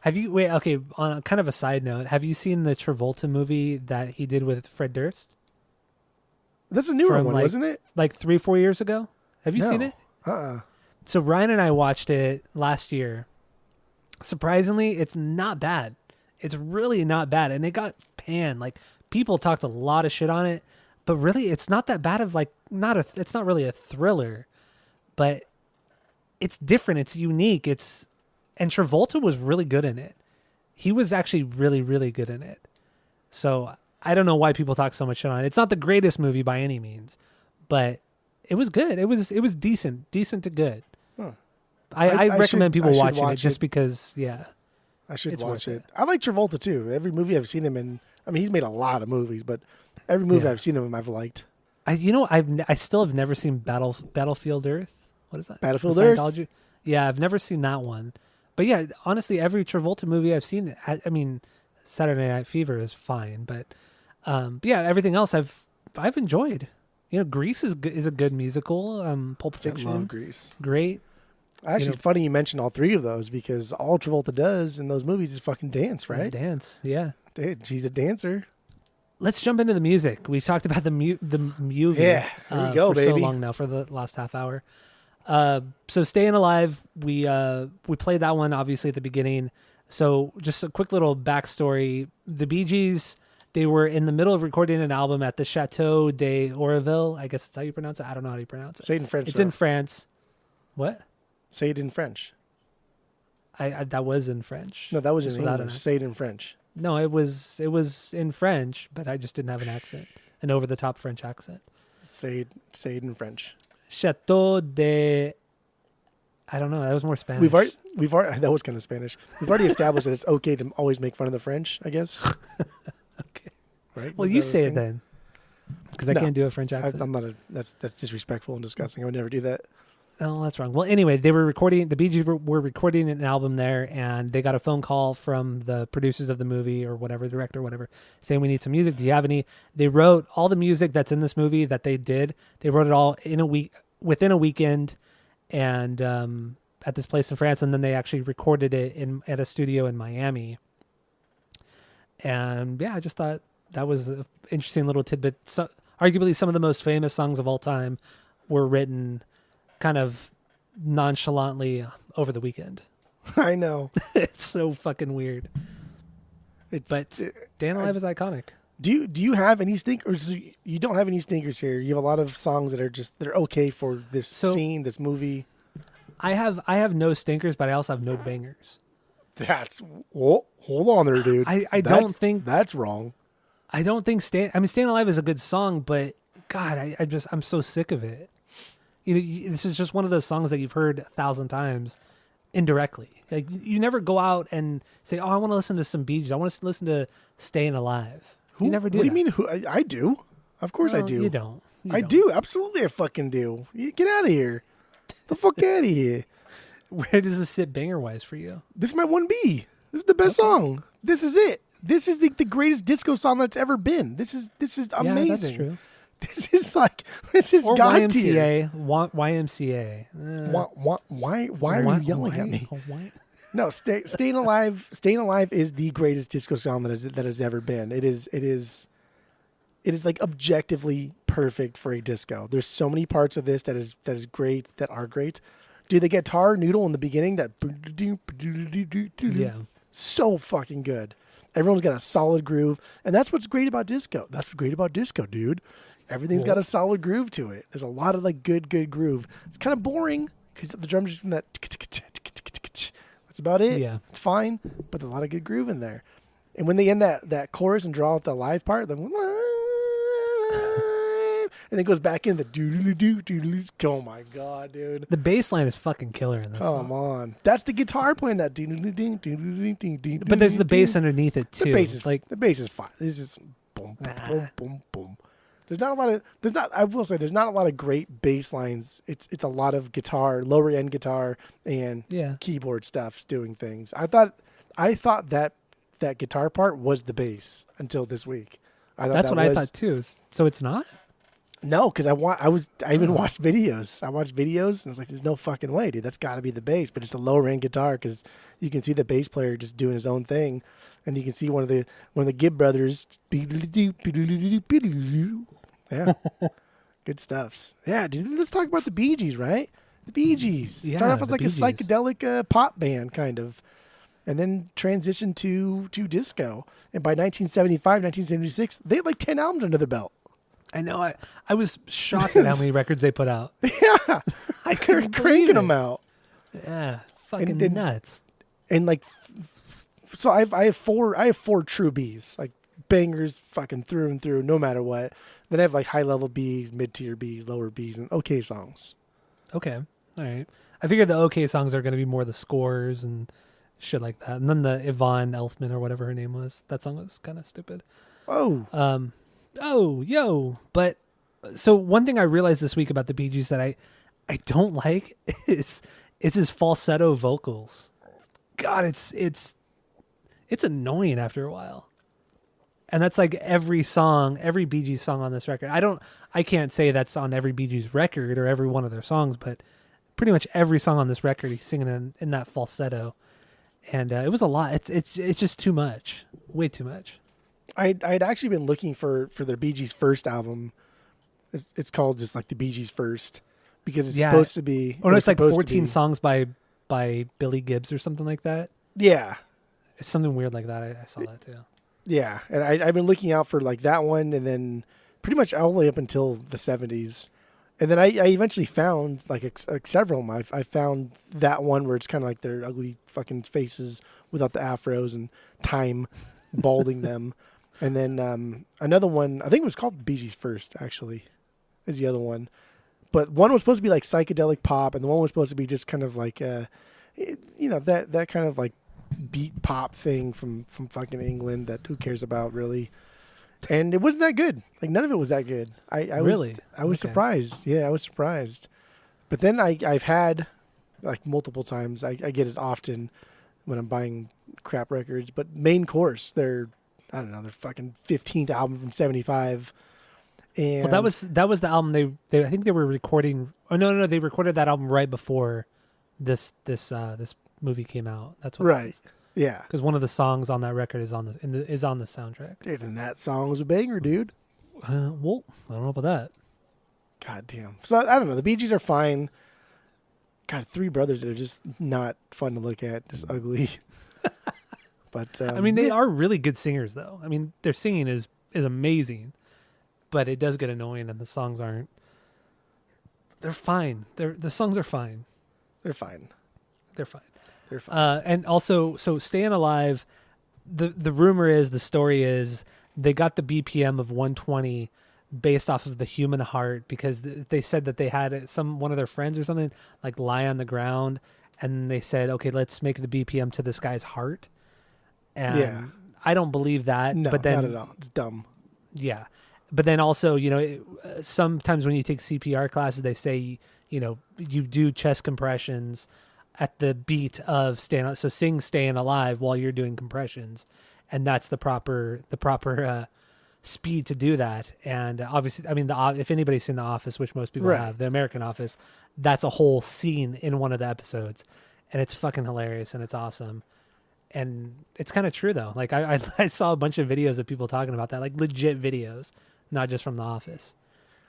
Speaker 2: On kind of a side note, have you seen the Travolta movie that he did with Fred Durst?
Speaker 1: That's a newer one, wasn't it?
Speaker 2: Like 3-4 years ago? Have you seen it?
Speaker 1: Uh-uh.
Speaker 2: So Ryan and I watched it last year. Surprisingly, it's not bad. It's really not bad. And it got panned. Like, people talked a lot of shit on it, but really it's not that bad of like, it's not really a thriller, but it's different. It's unique. And Travolta was really good in it. He was actually really, really good in it. So I don't know why people talk so much shit on it. It's not the greatest movie by any means, but it was good. It was decent to good.
Speaker 1: Huh.
Speaker 2: I recommend people watching it just because, yeah.
Speaker 1: I should watch it. I like Travolta too. Every movie I've seen him in, I mean, he's made a lot of movies, but every movie I've seen him in, I've liked.
Speaker 2: I still have never seen Battlefield Earth. What is that?
Speaker 1: Battlefield Earth?
Speaker 2: Scientology? Yeah, I've never seen that one. But yeah, honestly, every Travolta movie I've seen, I mean, Saturday Night Fever is fine, but yeah, everything else I've enjoyed. You know, Grease is a good musical. Pulp Fiction,
Speaker 1: I love Grease.
Speaker 2: Great.
Speaker 1: Actually, it's funny you mentioned all 3 of those because all Travolta does in those movies is fucking dance, right?
Speaker 2: Dance, yeah.
Speaker 1: Dude, he's a dancer.
Speaker 2: Let's jump into the music. We talked about the movie.
Speaker 1: Yeah, here we go,
Speaker 2: for
Speaker 1: baby.
Speaker 2: so long now for the last half hour. So Staying Alive, we played that one obviously at the beginning. So just a quick little backstory. The Bee Gees, they were in the middle of recording an album at the Chateau de Oroville. I guess that's how you pronounce it. I don't know how you pronounce it.
Speaker 1: Say it in French.
Speaker 2: It's in France. What?
Speaker 1: Say it in French.
Speaker 2: I that was in French.
Speaker 1: No, that was in English. Say it in French.
Speaker 2: No, it was in French, but I just didn't have an accent, an over the top French accent.
Speaker 1: Say it in French.
Speaker 2: Chateau de. I don't know. That was more Spanish.
Speaker 1: We've already that was kind of Spanish. We've already established that it's okay to always make fun of the French, I guess.
Speaker 2: Okay.
Speaker 1: Right.
Speaker 2: Well, you say it then, because I can't do a French accent.
Speaker 1: I'm not that's disrespectful and disgusting. I would never do that.
Speaker 2: Oh, that's wrong. Well, anyway, they were recording. The Bee Gees were recording an album there, and they got a phone call from the producers of the movie or whatever, director, whatever, saying we need some music. Do you have any? They wrote all the music that's in this movie that they did. They wrote it all in a week, within a weekend, and at this place in France, and then they actually recorded it at a studio in Miami. And yeah, I just thought that was an interesting little tidbit. So, arguably, some of the most famous songs of all time were written kind of nonchalantly over the weekend.
Speaker 1: I know.
Speaker 2: It's so fucking weird. But Staying Alive is iconic.
Speaker 1: Do you have any stinkers? You don't have any stinkers here. You have a lot of songs that are they're okay for this scene, this movie.
Speaker 2: I have no stinkers, but I also have no bangers.
Speaker 1: Hold on there, dude.
Speaker 2: I don't think
Speaker 1: that's wrong.
Speaker 2: I don't think Staying Alive is a good song, but God, I'm so sick of it. You know, this is just one of those songs that you've heard 1,000 times indirectly. Like, you never go out and say, "Oh, I want to listen to some Bee Gees. I want to listen to Staying Alive." You never do.
Speaker 1: What do you mean? I do. Of course I do.
Speaker 2: You don't.
Speaker 1: I do. Absolutely, I fucking do. You get out of here. The fuck out of here.
Speaker 2: Where does this sit banger wise for you?
Speaker 1: This is my 1B. This is the best song. This is it. This is the greatest disco song that's ever been. This is amazing.
Speaker 2: Yeah, that's true.
Speaker 1: This is God tier.
Speaker 2: YMCA.
Speaker 1: Why are you yelling at me? No, Staying Alive. Staying Alive is the greatest disco song that has ever been. It is like objectively perfect for a disco. There's so many parts of this that is great, that are great. Dude, the guitar noodle in the beginning, that so fucking good. Everyone's got a solid groove, and that's what's great about disco. That's what's great about disco, dude. Everything's got a solid groove to it. There's a lot of like good groove. It's kind of boring because the drums are just in that. That's about it.
Speaker 2: Yeah,
Speaker 1: it's fine, but there's a lot of good groove in there. And when they end that chorus and draw out the live part, and then goes back in the doo. Oh my god, dude!
Speaker 2: The bass line is fucking killer in this
Speaker 1: Come
Speaker 2: song.
Speaker 1: on, that's the guitar playing that.
Speaker 2: But there's the bass underneath it too.
Speaker 1: The bass is
Speaker 2: like
Speaker 1: the bass is fine. It's just boom, boom, boom, boom. There's not a lot of I will say there's not a lot of great bass lines. It's a lot of guitar, lower end guitar, and keyboard stuff doing things. I thought that guitar part was the bass until this week.
Speaker 2: That's what I thought too. So it's not?
Speaker 1: No, because I even watched videos. I watched videos and I was like, "There's no fucking way, dude. That's got to be the bass." But it's a lower end guitar because you can see the bass player just doing his own thing, and you can see one of the Gibb brothers. Yeah, good stuffs. Yeah, dude. Let's talk about the Bee Gees, right? The Bee Gees start off as like a psychedelic pop band, kind of. And then transition to disco. And by 1975, 1976, they had like 10 albums under their belt.
Speaker 2: I know. I was shocked at how many records they put out.
Speaker 1: Yeah.
Speaker 2: I couldn't
Speaker 1: cranking them out.
Speaker 2: Yeah. Fucking nuts.
Speaker 1: And like, so I have four true Bs, like bangers fucking through and through, no matter what. Then I have like high level Bs, mid tier Bs, lower Bs, and okay songs.
Speaker 2: Okay. All right. I figured the okay songs are going to be more the scores and shit like that. And then the Yvonne Elfman or whatever her name was, that song was kind of stupid. But so one thing I realized this week about the Bee Gees that I don't like is his falsetto vocals. God, it's annoying after a while. And that's like every Bee Gees song on this record. I can't say that's on every Bee Gees record or every one of their songs, but pretty much every song on this record he's singing in that falsetto. And it was a lot. It's just too much, way too much.
Speaker 1: I'd actually been looking for their Bee Gees first album. It's called just like the Bee Gees First because it's supposed to be.
Speaker 2: Oh no, it's like 14 songs by Billy Gibbs or something like that.
Speaker 1: Yeah,
Speaker 2: it's something weird like that. I saw that too.
Speaker 1: Yeah, and I've been looking out for like that one, and then pretty much all the way up until the 70s. And then I eventually found like several of them. I found that one where it's kind of like their ugly fucking faces without the afros and time balding them. And then another one, I think it was called Bee Gees First, actually, is the other one. But one was supposed to be like psychedelic pop, and the one was supposed to be just kind of like, that kind of like beat pop thing from fucking England that who cares about really. And it wasn't that good. Like none of it was that good. I was surprised. Yeah, I was surprised. But then I've had like multiple times. I get it often when I'm buying crap records. But Main Course, their fucking 15th album from '75. And
Speaker 2: well, that was the album they I think they were recording. Oh no, they recorded that album right before this movie came out. That's what
Speaker 1: right. Yeah,
Speaker 2: because one of the songs on that record is on the soundtrack.
Speaker 1: Dude, and that song was a banger, dude.
Speaker 2: Well, I don't know about that.
Speaker 1: God damn. So I don't know. The Bee Gees are fine. God, three brothers that are just not fun to look at, just ugly. But
Speaker 2: I mean, they are really good singers, though. I mean, their singing is amazing, but it does get annoying, and the songs aren't. They're fine. The songs are fine.
Speaker 1: They're fine.
Speaker 2: They're fine.
Speaker 1: They're fine.
Speaker 2: And also, so Staying Alive, the rumor is, the story is, they got the BPM of 120 based off of the human heart because they said that they had one of their friends or something like lie on the ground, and they said, okay, let's make the BPM to this guy's heart. And I don't believe that.
Speaker 1: No,
Speaker 2: but then,
Speaker 1: not at all. It's dumb.
Speaker 2: Yeah. But then also, sometimes when you take CPR classes, they say, you do chest compressions at the beat of sing Staying Alive while you're doing compressions. And that's the proper speed to do that. And obviously, I mean, if anybody's seen The Office, which most people have, the American Office, that's a whole scene in one of the episodes. And it's fucking hilarious and it's awesome. And it's kind of true though. Like I saw a bunch of videos of people talking about that, like legit videos, not just from The Office.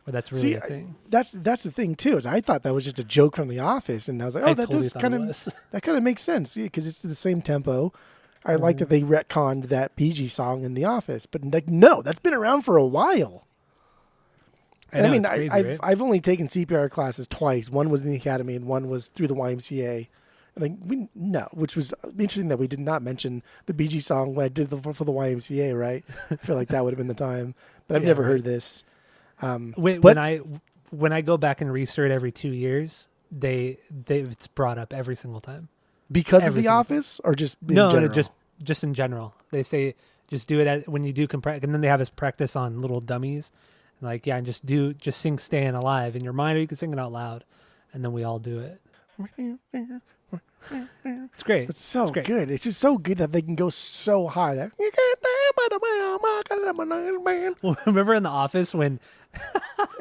Speaker 2: But that's really a thing.
Speaker 1: That's the thing too. Is I thought that was just a joke from The Office, and I was like, that kind of makes sense because it's the same tempo. I like that they retconned that PG song in The Office, but like no, that's been around for a while. I mean, I've only taken CPR classes twice. One was in the academy, and one was through the YMCA. Which was interesting that we did not mention the Bee Gees song when I did for the YMCA, right? I feel like that would have been the time, but I've never heard this.
Speaker 2: When,
Speaker 1: But
Speaker 2: when I go back and restart it every 2 years, it's brought up every single time.
Speaker 1: because of
Speaker 2: Every
Speaker 1: The
Speaker 2: single
Speaker 1: Office, or just in
Speaker 2: No,
Speaker 1: general?
Speaker 2: just in general. They say just do it when you do and then they have us practice on little dummies, like and just sing "Staying Alive" in your mind, or you can sing it out loud, and then we all do it. It's great.
Speaker 1: It's so
Speaker 2: It's great.
Speaker 1: good. It's just so good that they can go so high. That
Speaker 2: Well, remember in The Office when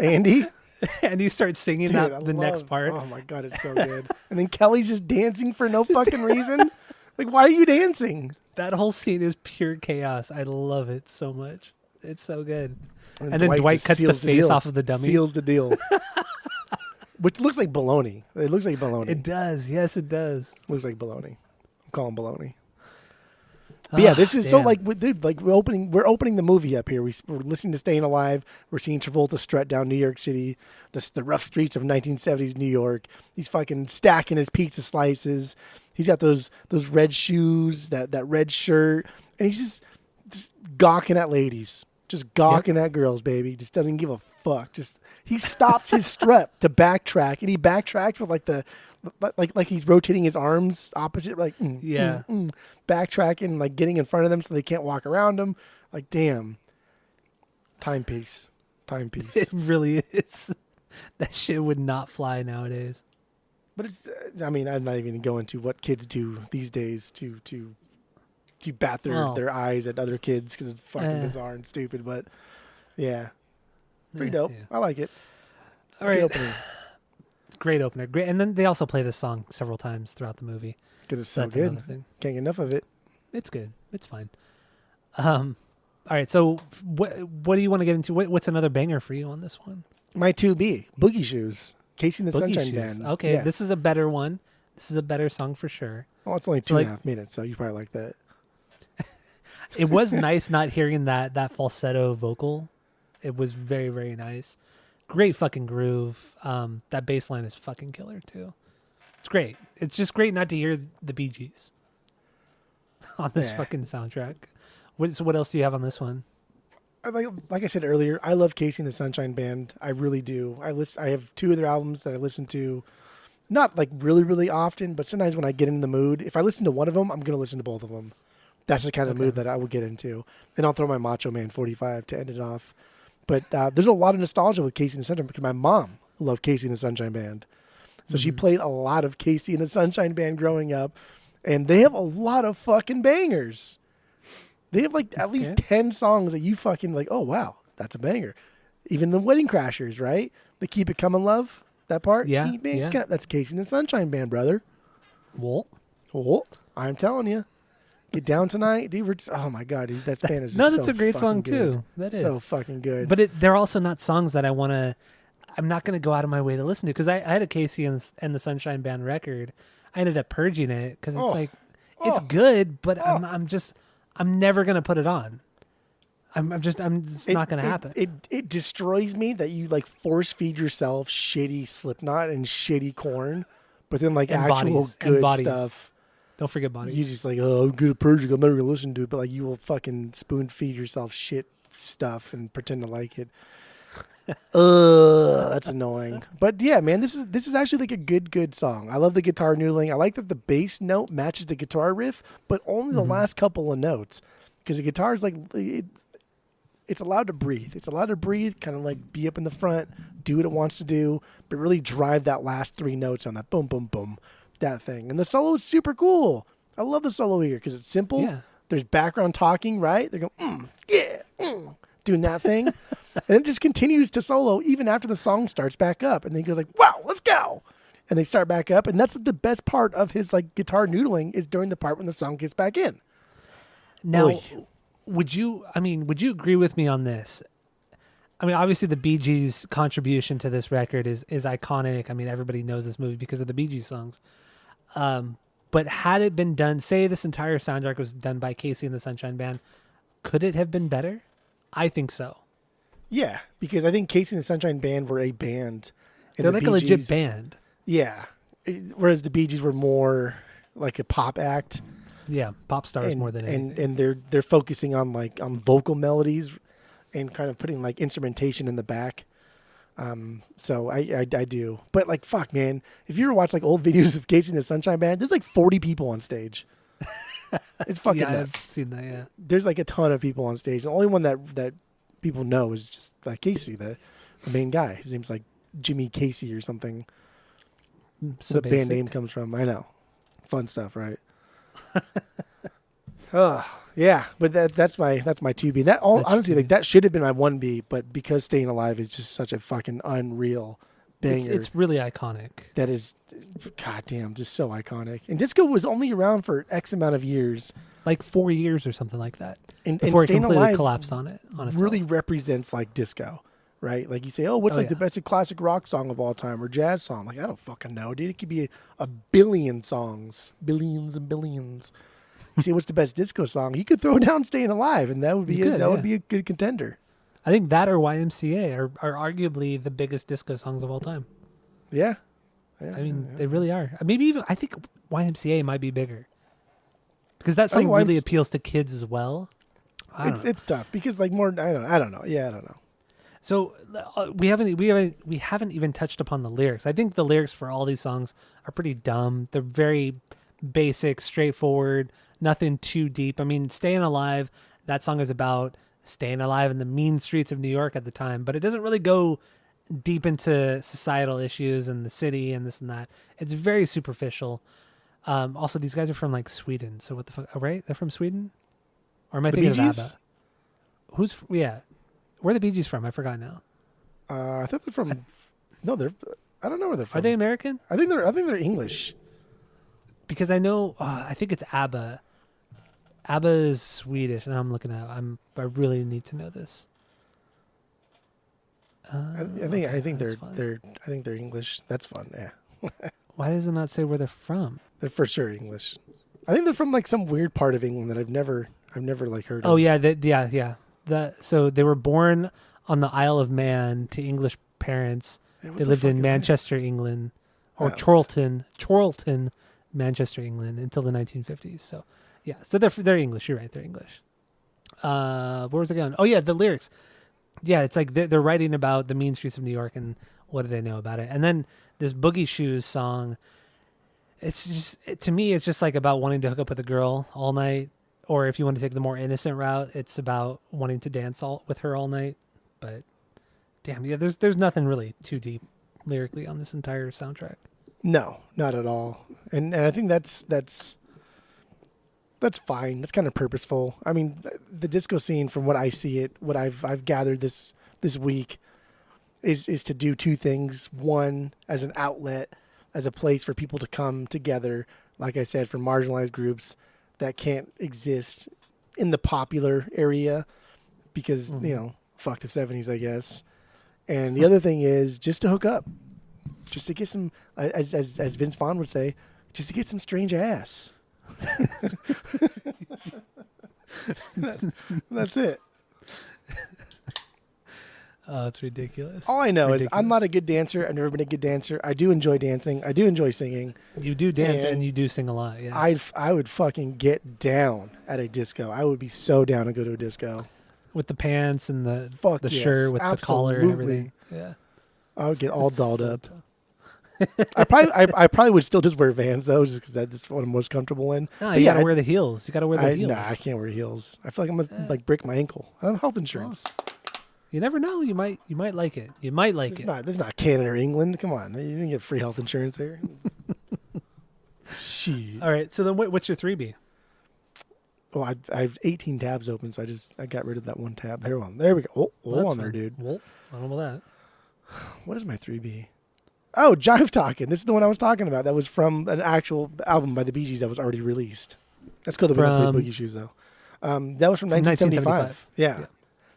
Speaker 1: Andy,
Speaker 2: Andy starts singing
Speaker 1: dude,
Speaker 2: the next part?
Speaker 1: Oh my god, it's so good. And then Kelly's just dancing for no fucking reason. Like, why are you dancing?
Speaker 2: That whole scene is pure chaos. I love it so much. It's so good.
Speaker 1: And
Speaker 2: then Dwight
Speaker 1: just
Speaker 2: cuts the
Speaker 1: seals
Speaker 2: face
Speaker 1: deal.
Speaker 2: off of the dummy.
Speaker 1: Seals the deal. Which looks like baloney. It looks like baloney.
Speaker 2: It does. Yes, it does.
Speaker 1: Looks like baloney. I'm calling baloney. But yeah, this is so like, dude, like we're opening the movie up here. We're listening to "Staying Alive." We're seeing Travolta strut down New York City, the rough streets of 1970s New York. He's fucking stacking his pizza slices. He's got those red shoes, that red shirt, and he's just gawking at ladies, just gawking at girls, baby. Just doesn't give a fuck. Just he stops his strut to backtrack, and he backtracks with like he's rotating his arms opposite, like backtracking, like getting in front of them so they can't walk around him. Like, damn, timepiece.
Speaker 2: It really is. That shit would not fly nowadays.
Speaker 1: But it's, I mean, I'm not even going into what kids do these days to bat their eyes at other kids because it's fucking bizarre and stupid. But yeah, pretty dope.
Speaker 2: Yeah.
Speaker 1: I like it.
Speaker 2: All right.
Speaker 1: Opening.
Speaker 2: Great opener. Great. And then they also play this song several times throughout the movie.
Speaker 1: Because it's so
Speaker 2: That's
Speaker 1: good.
Speaker 2: another thing.
Speaker 1: Can't get enough of it.
Speaker 2: It's good. It's fine. All right. So what do you want to get into? What's another banger for you on this one?
Speaker 1: My 2B, Boogie Shoes. Casey and the
Speaker 2: Boogie
Speaker 1: Sunshine
Speaker 2: Shoes.
Speaker 1: Band.
Speaker 2: Okay.
Speaker 1: Yeah.
Speaker 2: This is a better one. This is a better song for sure.
Speaker 1: Well, it's only 2.5 minutes, so you probably like that.
Speaker 2: It was nice not hearing that falsetto vocal. It was very, very nice. Great fucking groove. That bass line is fucking killer too. It's great. It's just great not to hear the Bee Gees on this fucking soundtrack. What else do you have on this one?
Speaker 1: Like I said earlier, I love Casey and the Sunshine Band. I really do. I have 2 of their albums that I listen to, not like really, really often, but sometimes when I get in the mood, if I listen to one of them, I'm going to listen to both of them. That's the kind of mood that I will get into. And I'll throw my Macho Man 45 to end it off. But there's a lot of nostalgia with Casey and the Sunshine because my mom loved Casey and the Sunshine Band. So she played a lot of Casey and the Sunshine Band growing up. And they have a lot of fucking bangers. They have like at least 10 songs that you fucking like, oh, wow, that's a banger. Even the Wedding Crashers, right? The Keep It Comin' Love, that part.
Speaker 2: Yeah.
Speaker 1: That's Casey and the Sunshine Band, brother.
Speaker 2: Well,
Speaker 1: I'm telling you. Get Down Tonight, dude. Oh my god, dude, that band is just
Speaker 2: no, that's
Speaker 1: so
Speaker 2: a great song
Speaker 1: good.
Speaker 2: too. That is
Speaker 1: so fucking good.
Speaker 2: But they're also not songs that I'm not going to go out of my way to listen to because I had a Casey and the Sunshine Band record. I ended up purging it because it's it's good, but I'm never going to put it on. It's not going to happen.
Speaker 1: It destroys me that you like force feed yourself shitty Slipknot and shitty Korn, but then like actual good stuff.
Speaker 2: Don't forget Bonnie.
Speaker 1: You just like, oh, I'm good at purging. I'm never gonna listen to it, but like you will fucking spoon feed yourself shit stuff and pretend to like it. That's annoying. But yeah, man, this is actually like a good song. I love the guitar noodling. I like that the bass note matches the guitar riff, but only the last couple of notes because the guitar is like it's allowed to breathe. It's allowed to breathe, kind of like be up in the front, do what it wants to do, but really drive that last 3 notes on that boom, boom, boom. That thing. And the solo is super cool. I love the solo here because it's simple.
Speaker 2: Yeah.
Speaker 1: There's background talking, right? They're going, doing that thing. And it just continues to solo even after the song starts back up. And then he goes like, wow, let's go. And they start back up. And that's the best part of his like guitar noodling is during the part when the song gets back in.
Speaker 2: Now, would you agree with me on this? I mean, obviously the Bee Gees' contribution to this record is iconic. I mean, everybody knows this movie because of the Bee Gees songs. But had it been done, say this entire soundtrack was done by Casey and the Sunshine Band, could it have been better? I think so.
Speaker 1: Yeah, because I think Casey and the Sunshine Band were a band.
Speaker 2: They're like a legit band.
Speaker 1: Yeah. Whereas the Bee Gees were more like a pop act.
Speaker 2: Yeah, pop stars more than anything.
Speaker 1: And they're focusing on vocal melodies and kind of putting like instrumentation in the back. So I do. But like, fuck, man, if you ever watch like old videos of Casey and the Sunshine Band, there's like 40 people on stage. It's fucking
Speaker 2: yeah,
Speaker 1: nuts.
Speaker 2: I've seen that. Yeah,
Speaker 1: There's like a ton of people on stage. The only one that people know is just like Casey, the main guy. His name's like Jimmy Casey or something.
Speaker 2: so
Speaker 1: The band
Speaker 2: basic.
Speaker 1: name comes from. I know. Fun stuff, right? Yeah, but that's my 2B. That
Speaker 2: That's
Speaker 1: honestly,
Speaker 2: your
Speaker 1: like that should have been my 1B, but because Staying Alive is just such a fucking unreal banger.
Speaker 2: It's really iconic.
Speaker 1: That is, goddamn, just so iconic. And disco was only around for X amount of years.
Speaker 2: Like 4 years or something like that.
Speaker 1: And
Speaker 2: Before it
Speaker 1: Staying
Speaker 2: completely
Speaker 1: Alive
Speaker 2: collapsed on itself.
Speaker 1: really represents like disco, right? Like you say, oh, what's
Speaker 2: Oh,
Speaker 1: like the
Speaker 2: yeah.
Speaker 1: best classic rock song of all time or jazz song? Like, I don't fucking know, dude. It could be a billion songs, billions and billions. You say, what's the best disco song? You could throw down Staying Alive, and that would be would be a good contender.
Speaker 2: I think that or YMCA are arguably the biggest disco songs of all time.
Speaker 1: Yeah.
Speaker 2: I mean, they really are. Maybe even I think YMCA might be bigger because that song really appeals to kids as well.
Speaker 1: It's tough because like more I don't know. Yeah, I don't know.
Speaker 2: So we haven't even touched upon the lyrics. I think the lyrics for all these songs are pretty dumb. They're very basic, straightforward, nothing too deep. I mean, Staying Alive, that song is about staying alive in the mean streets of New York at the time, but it doesn't really go deep into societal issues and the city and this and that. It's very superficial. Also, these guys are from like Sweden. So what the fuck? Oh, right? They're from Sweden? Or am I thinking of ABBA? Where are the Bee Gees from? I forgot now.
Speaker 1: I thought they're from. No, they're. I don't know where they're from.
Speaker 2: Are they American?
Speaker 1: I think they're English.
Speaker 2: Because I know. I think it's ABBA. ABBA is Swedish, and I'm looking at. I really need to know this.
Speaker 1: I think they're English. That's fun. Yeah.
Speaker 2: Why does it not say where they're from?
Speaker 1: They're for sure English. I think they're from like some weird part of England that I've never like heard of.
Speaker 2: Oh yeah, yeah. So they were born on the Isle of Man to English parents.
Speaker 1: Hey,
Speaker 2: They lived in Manchester, England, or Chorlton, Manchester, England, until the 1950s. So yeah, so they're English. You're right, they're English. Where was I going? Oh yeah, the lyrics. Yeah, it's like they're writing about the mean streets of New York and what do they know about it. And then this Boogie Shoes song. It's just to me, it's just like about wanting to hook up with a girl all night. Or if you want to take the more innocent route, it's about wanting to dance with her all night. But damn, yeah, there's nothing really too deep lyrically on this entire soundtrack.
Speaker 1: No, not at all. And I think that's fine. That's kind of purposeful. I mean, the disco scene, from what I see it, what I've gathered this week, is to do two things. One, as an outlet, as a place for people to come together. Like I said, for marginalized groups that can't exist in the popular area because, fuck the 70s, I guess. And the other thing is just to hook up, just to get some, as Vince Vaughn would say, just to get some strange ass. That's it.
Speaker 2: Oh, it's ridiculous.
Speaker 1: All I know is I'm not a good dancer. I've never been a good dancer. I do enjoy dancing. I do enjoy singing.
Speaker 2: You do dance and you do sing a lot. Yes.
Speaker 1: I would fucking get down at a disco. I would be so down to go to a disco.
Speaker 2: With the pants and the
Speaker 1: yes,
Speaker 2: shirt with the collar and everything. Yeah.
Speaker 1: I would get all dolled up. I probably would still just wear Vans though, just because that's what I'm most comfortable in.
Speaker 2: No, you gotta wear the heels. You gotta wear the heels.
Speaker 1: Nah, I can't wear heels. I feel like I'm gonna like break my ankle. I don't have health insurance.
Speaker 2: You never know. You might like it. You might like it.
Speaker 1: This is not Canada or England. Come on, you didn't get free health insurance here. Shit.
Speaker 2: All right. So then, what's your 3B?
Speaker 1: Oh, I have 18 tabs open, so I got rid of that one tab. There we go. Oh, hold on there, dude.
Speaker 2: Well, I don't know about that.
Speaker 1: What is my 3B? Oh, Jive Talking. This is the one I was talking about. That was from an actual album by the Bee Gees that was already released. That's cool that we don't play Boogie Shoes though. That was from 1975. Yeah.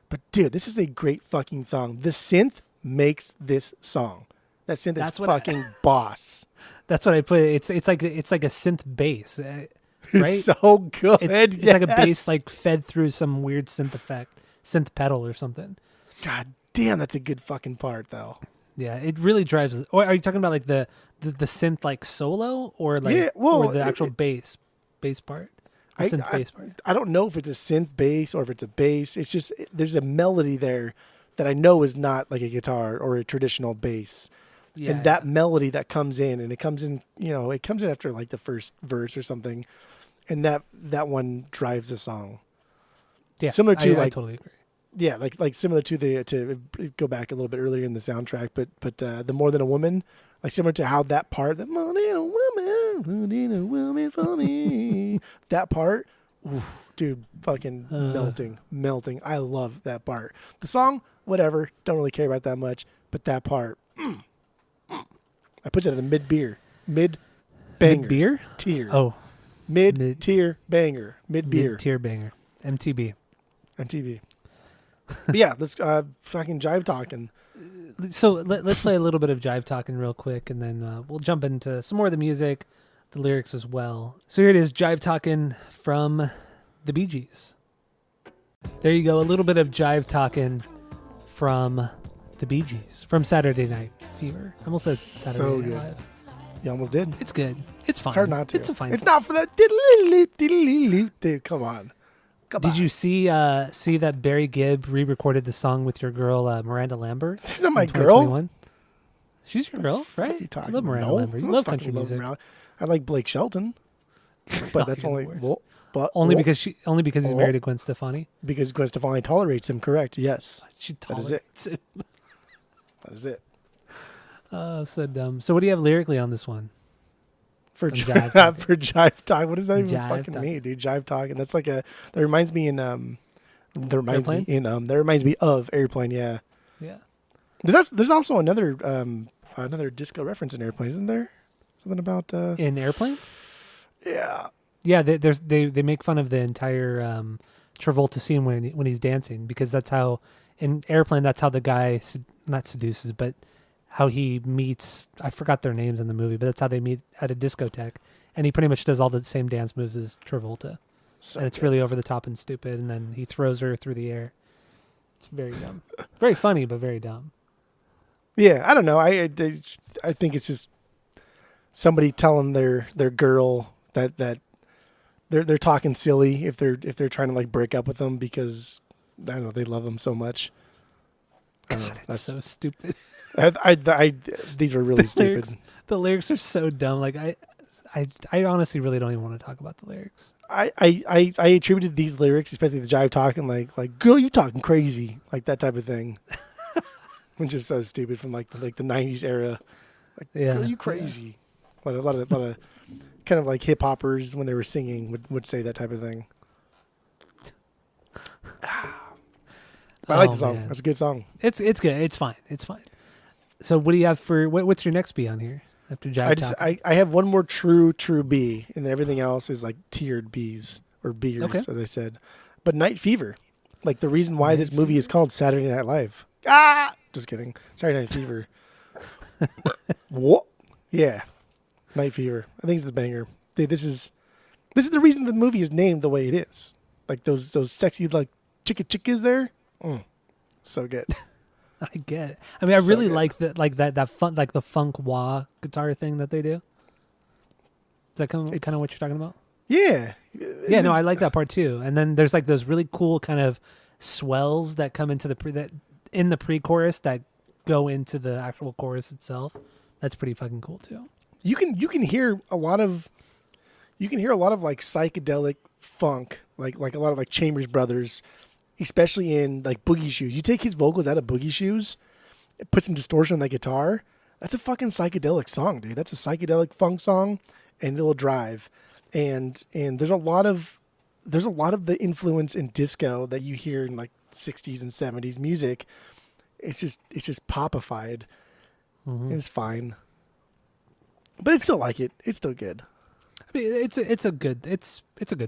Speaker 1: But dude, this is a great fucking song. The synth makes this song. That synth is fucking boss.
Speaker 2: That's what I put. It's like a synth bass, right?
Speaker 1: It's so good.
Speaker 2: It's like a bass like fed through some weird synth pedal or something.
Speaker 1: God damn, that's a good fucking part though.
Speaker 2: Yeah, it really drives. Or are you talking about like the synth like solo or like or the actual bass part? The synth bass part.
Speaker 1: I don't know if it's a synth bass or if it's a bass. It's just there's a melody there that I know is not like a guitar or a traditional bass.
Speaker 2: Yeah,
Speaker 1: And that melody that comes in, and it comes in, it comes in after like the first verse or something, and that one drives the song.
Speaker 2: yeah,
Speaker 1: Similar to
Speaker 2: I totally agree.
Speaker 1: Yeah, like similar to to go back a little bit earlier in the soundtrack, but the More Than a Woman, like similar to how that part, the More Than a Woman for me, that part, ooh, dude, fucking melting. I love that part. The song, whatever, don't really care about that much, but that part, I put it at a mid banger,
Speaker 2: Mid-beer?
Speaker 1: tier,
Speaker 2: Oh,
Speaker 1: mid tier banger, mid beer,
Speaker 2: mid-tier banger. MTB.
Speaker 1: MTV. But yeah, let's fucking jive talking.
Speaker 2: So let's play a little bit of jive talking real quick, and then we'll jump into some more of the music, the lyrics as well. So here it is, jive talking from the Bee Gees. There you go, a little bit of jive talking from the Bee Gees, from Saturday Night Fever. I almost said Saturday Night Live.
Speaker 1: You almost did.
Speaker 2: It's good. It's fine.
Speaker 1: It's hard not to.
Speaker 2: It's a fine
Speaker 1: It's
Speaker 2: song.
Speaker 1: not for that. Dude, come on.
Speaker 2: Did you see that Barry Gibb re-recorded the song with your girl Miranda Lambert?
Speaker 1: She's not my
Speaker 2: in
Speaker 1: girl.
Speaker 2: 2021? She's your girl, right?
Speaker 1: You talking
Speaker 2: I love Miranda
Speaker 1: no,
Speaker 2: Lambert. You
Speaker 1: I
Speaker 2: love
Speaker 1: fucking
Speaker 2: country music.
Speaker 1: Miranda. I like Blake Shelton, but that's
Speaker 2: Even
Speaker 1: only
Speaker 2: worse.
Speaker 1: but
Speaker 2: Only because he's
Speaker 1: Oh.
Speaker 2: married to Gwen Stefani.
Speaker 1: because Gwen Stefani tolerates him. Correct? Yes,
Speaker 2: She
Speaker 1: That is it.
Speaker 2: tolerates it.
Speaker 1: that is it.
Speaker 2: So dumb. So what do you have lyrically on this one?
Speaker 1: For
Speaker 2: From
Speaker 1: jive,
Speaker 2: Jive Talking.
Speaker 1: for jive talk. What does that even
Speaker 2: Jive
Speaker 1: fucking
Speaker 2: Talking.
Speaker 1: mean, dude? Jive talk, and that's like that reminds me
Speaker 2: Airplane?
Speaker 1: that reminds me of Airplane. Yeah.
Speaker 2: Yeah.
Speaker 1: There's also another disco reference in Airplane, isn't there? Something about
Speaker 2: In Airplane?
Speaker 1: yeah.
Speaker 2: Yeah, they make fun of the entire Travolta scene when he's dancing, because that's how in Airplane that's how the guy not seduces, but how he meets. I forgot their names in the movie, but that's how they meet at a discotheque, and he pretty much does all the same dance moves as Travolta,
Speaker 1: So
Speaker 2: and it's
Speaker 1: good.
Speaker 2: really over the top and stupid, and then he throws her through the air. It's very dumb, very funny, but very dumb.
Speaker 1: Yeah, I don't know. I think it's just somebody telling their girl that they're talking silly if they're trying to like break up with them because I don't know, they love them so much. I don't know.
Speaker 2: That's so stupid.
Speaker 1: These are really stupid.
Speaker 2: The lyrics are so dumb. Like I honestly really don't even want to talk about the lyrics.
Speaker 1: I attributed these lyrics, especially the jive talking, like girl, you talking crazy, like that type of thing, which is so stupid from like the '90s era. Like,
Speaker 2: Yeah,
Speaker 1: girl, you crazy. A lot of kind of like hip hoppers when they were singing would say that type of thing. But I like the song.
Speaker 2: Man.
Speaker 1: It's a good song.
Speaker 2: It's good. It's fine. It's fine. So what do you have for what's your next B on here after Jive Talking?
Speaker 1: I have one more true B, and then everything else is like tiered B's or beers,
Speaker 2: Okay.
Speaker 1: as I said. But Night Fever, like the reason why
Speaker 2: Night
Speaker 1: this movie is called Saturday Night Live. Ah, just kidding. Saturday Night Fever. What? Yeah, Night Fever. I think it's the banger. Dude, this is the reason the movie is named the way it is. Like those sexy like chickas there. So good.
Speaker 2: I get it. I mean, I
Speaker 1: So
Speaker 2: really
Speaker 1: good.
Speaker 2: like that fun, like the funk wah guitar thing that they do. Is that kind of what you're talking about?
Speaker 1: Yeah.
Speaker 2: Yeah, no, I like that part too. And then there's like those really cool kind of swells that come into in the pre-chorus that go into the actual chorus itself. That's pretty fucking cool too.
Speaker 1: You can hear a lot of like psychedelic funk, like a lot of like Chambers Brothers, especially in like Boogie Shoes. You take his vocals out of Boogie Shoes, put some distortion on that guitar. That's a fucking psychedelic song, dude. That's a psychedelic funk song, and it'll drive. And there's a lot of the influence in disco that you hear in like 60s and 70s music. It's just popified.
Speaker 2: Mm-hmm.
Speaker 1: It's fine, but it's still like it. It's still good.
Speaker 2: I mean, it's a good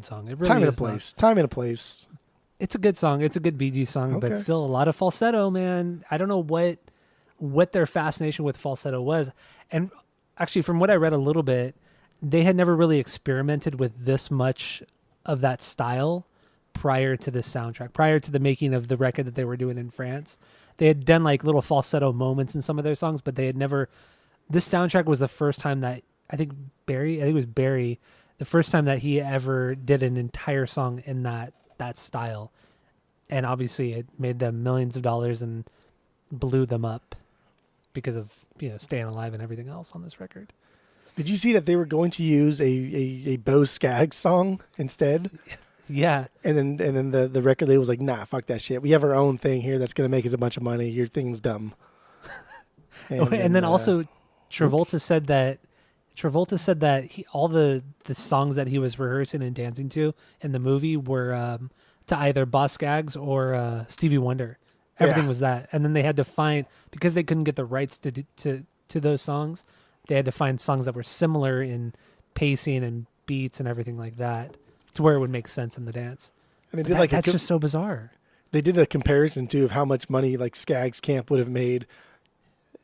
Speaker 2: song. It really
Speaker 1: Time and a
Speaker 2: is not-
Speaker 1: place. Time and a place.
Speaker 2: It's a good song. It's a good Bee Gees song, but
Speaker 1: Okay.
Speaker 2: still a lot of falsetto, man. I don't know what their fascination with falsetto was. And actually, from what I read a little bit, they had never really experimented with this much of that style prior to this soundtrack, prior to the making of the record that they were doing in France. They had done like little falsetto moments in some of their songs, but they had never. This soundtrack was the first time that I think it was Barry the first time that he ever did an entire song in that style, and obviously it made them millions of dollars and blew them up because of Staying Alive and everything else on this record.
Speaker 1: Did you see that they were going to use a Bo Skaggs song instead?
Speaker 2: Yeah.
Speaker 1: And then the record label was like, nah, fuck that shit. We have our own thing here that's going to make us a bunch of money. Your thing's dumb.
Speaker 2: And then also Travolta said that all the songs that he was rehearsing and dancing to in the movie were to either Boss Skaggs or Stevie Wonder. Everything was that. And then they had to find, because they couldn't get the rights to those songs, they had to find songs that were similar in pacing and beats and everything like that to where it would make sense in the dance. And they did that's just so bizarre.
Speaker 1: They did a comparison too of how much money like Skaggs Camp would have made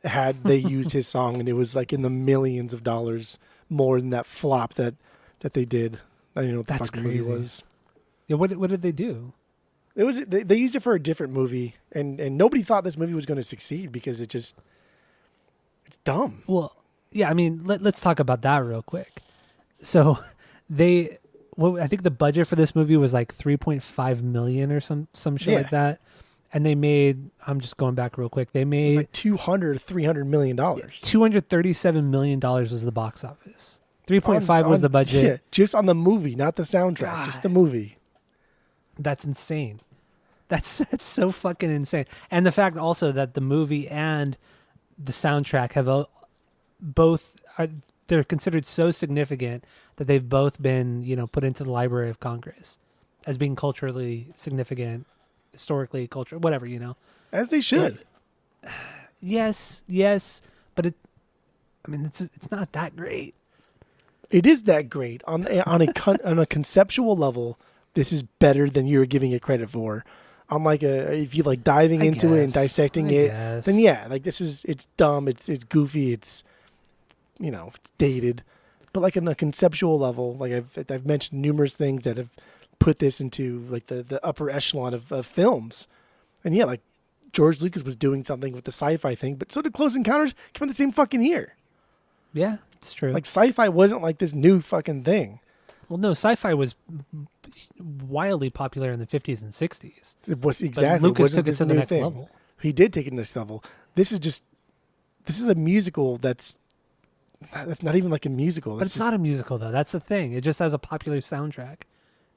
Speaker 1: had they used his song, and it was like in the millions of dollars more than that flop that they did. I don't even know what the fucking movie was.
Speaker 2: Yeah, what did they do?
Speaker 1: It was they used it for a different movie, and nobody thought this movie was going to succeed because it's dumb.
Speaker 2: Well, yeah, I mean, let's talk about that real quick. So I think the budget for this movie was like $3.5 million or some shit like that. And they made, I'm just going back real quick. They made
Speaker 1: like $300 million.
Speaker 2: $237 million was the box office. 3.5 was the budget.
Speaker 1: Yeah, just on the movie, not the soundtrack, God. Just the movie.
Speaker 2: That's insane. That's so fucking insane. And the fact also that the movie and the soundtrack have they're considered so significant that they've both been, put into the Library of Congress as being culturally significant, historically, cultural, whatever,
Speaker 1: As they should.
Speaker 2: Yes, but it's not that great.
Speaker 1: It is that great on a conceptual level. This is better than you're giving it credit for. On if you like diving into it and dissecting it, then it's dumb, it's goofy, it's it's dated. But like on a conceptual level, like I've mentioned numerous things that have put this into like the upper echelon of films. And like George Lucas was doing something with the sci-fi thing, but so did Close Encounters, came out the same fucking year.
Speaker 2: Yeah, it's true.
Speaker 1: Like sci-fi wasn't like this new fucking thing.
Speaker 2: Well, no, sci-fi was wildly popular in the 50s and 60s.
Speaker 1: It was exactly.
Speaker 2: But Lucas took it to the next level.
Speaker 1: He did take it to the next level. This is a musical that's not even like a musical.
Speaker 2: But it's not a musical, though. That's the thing. It just has a popular soundtrack.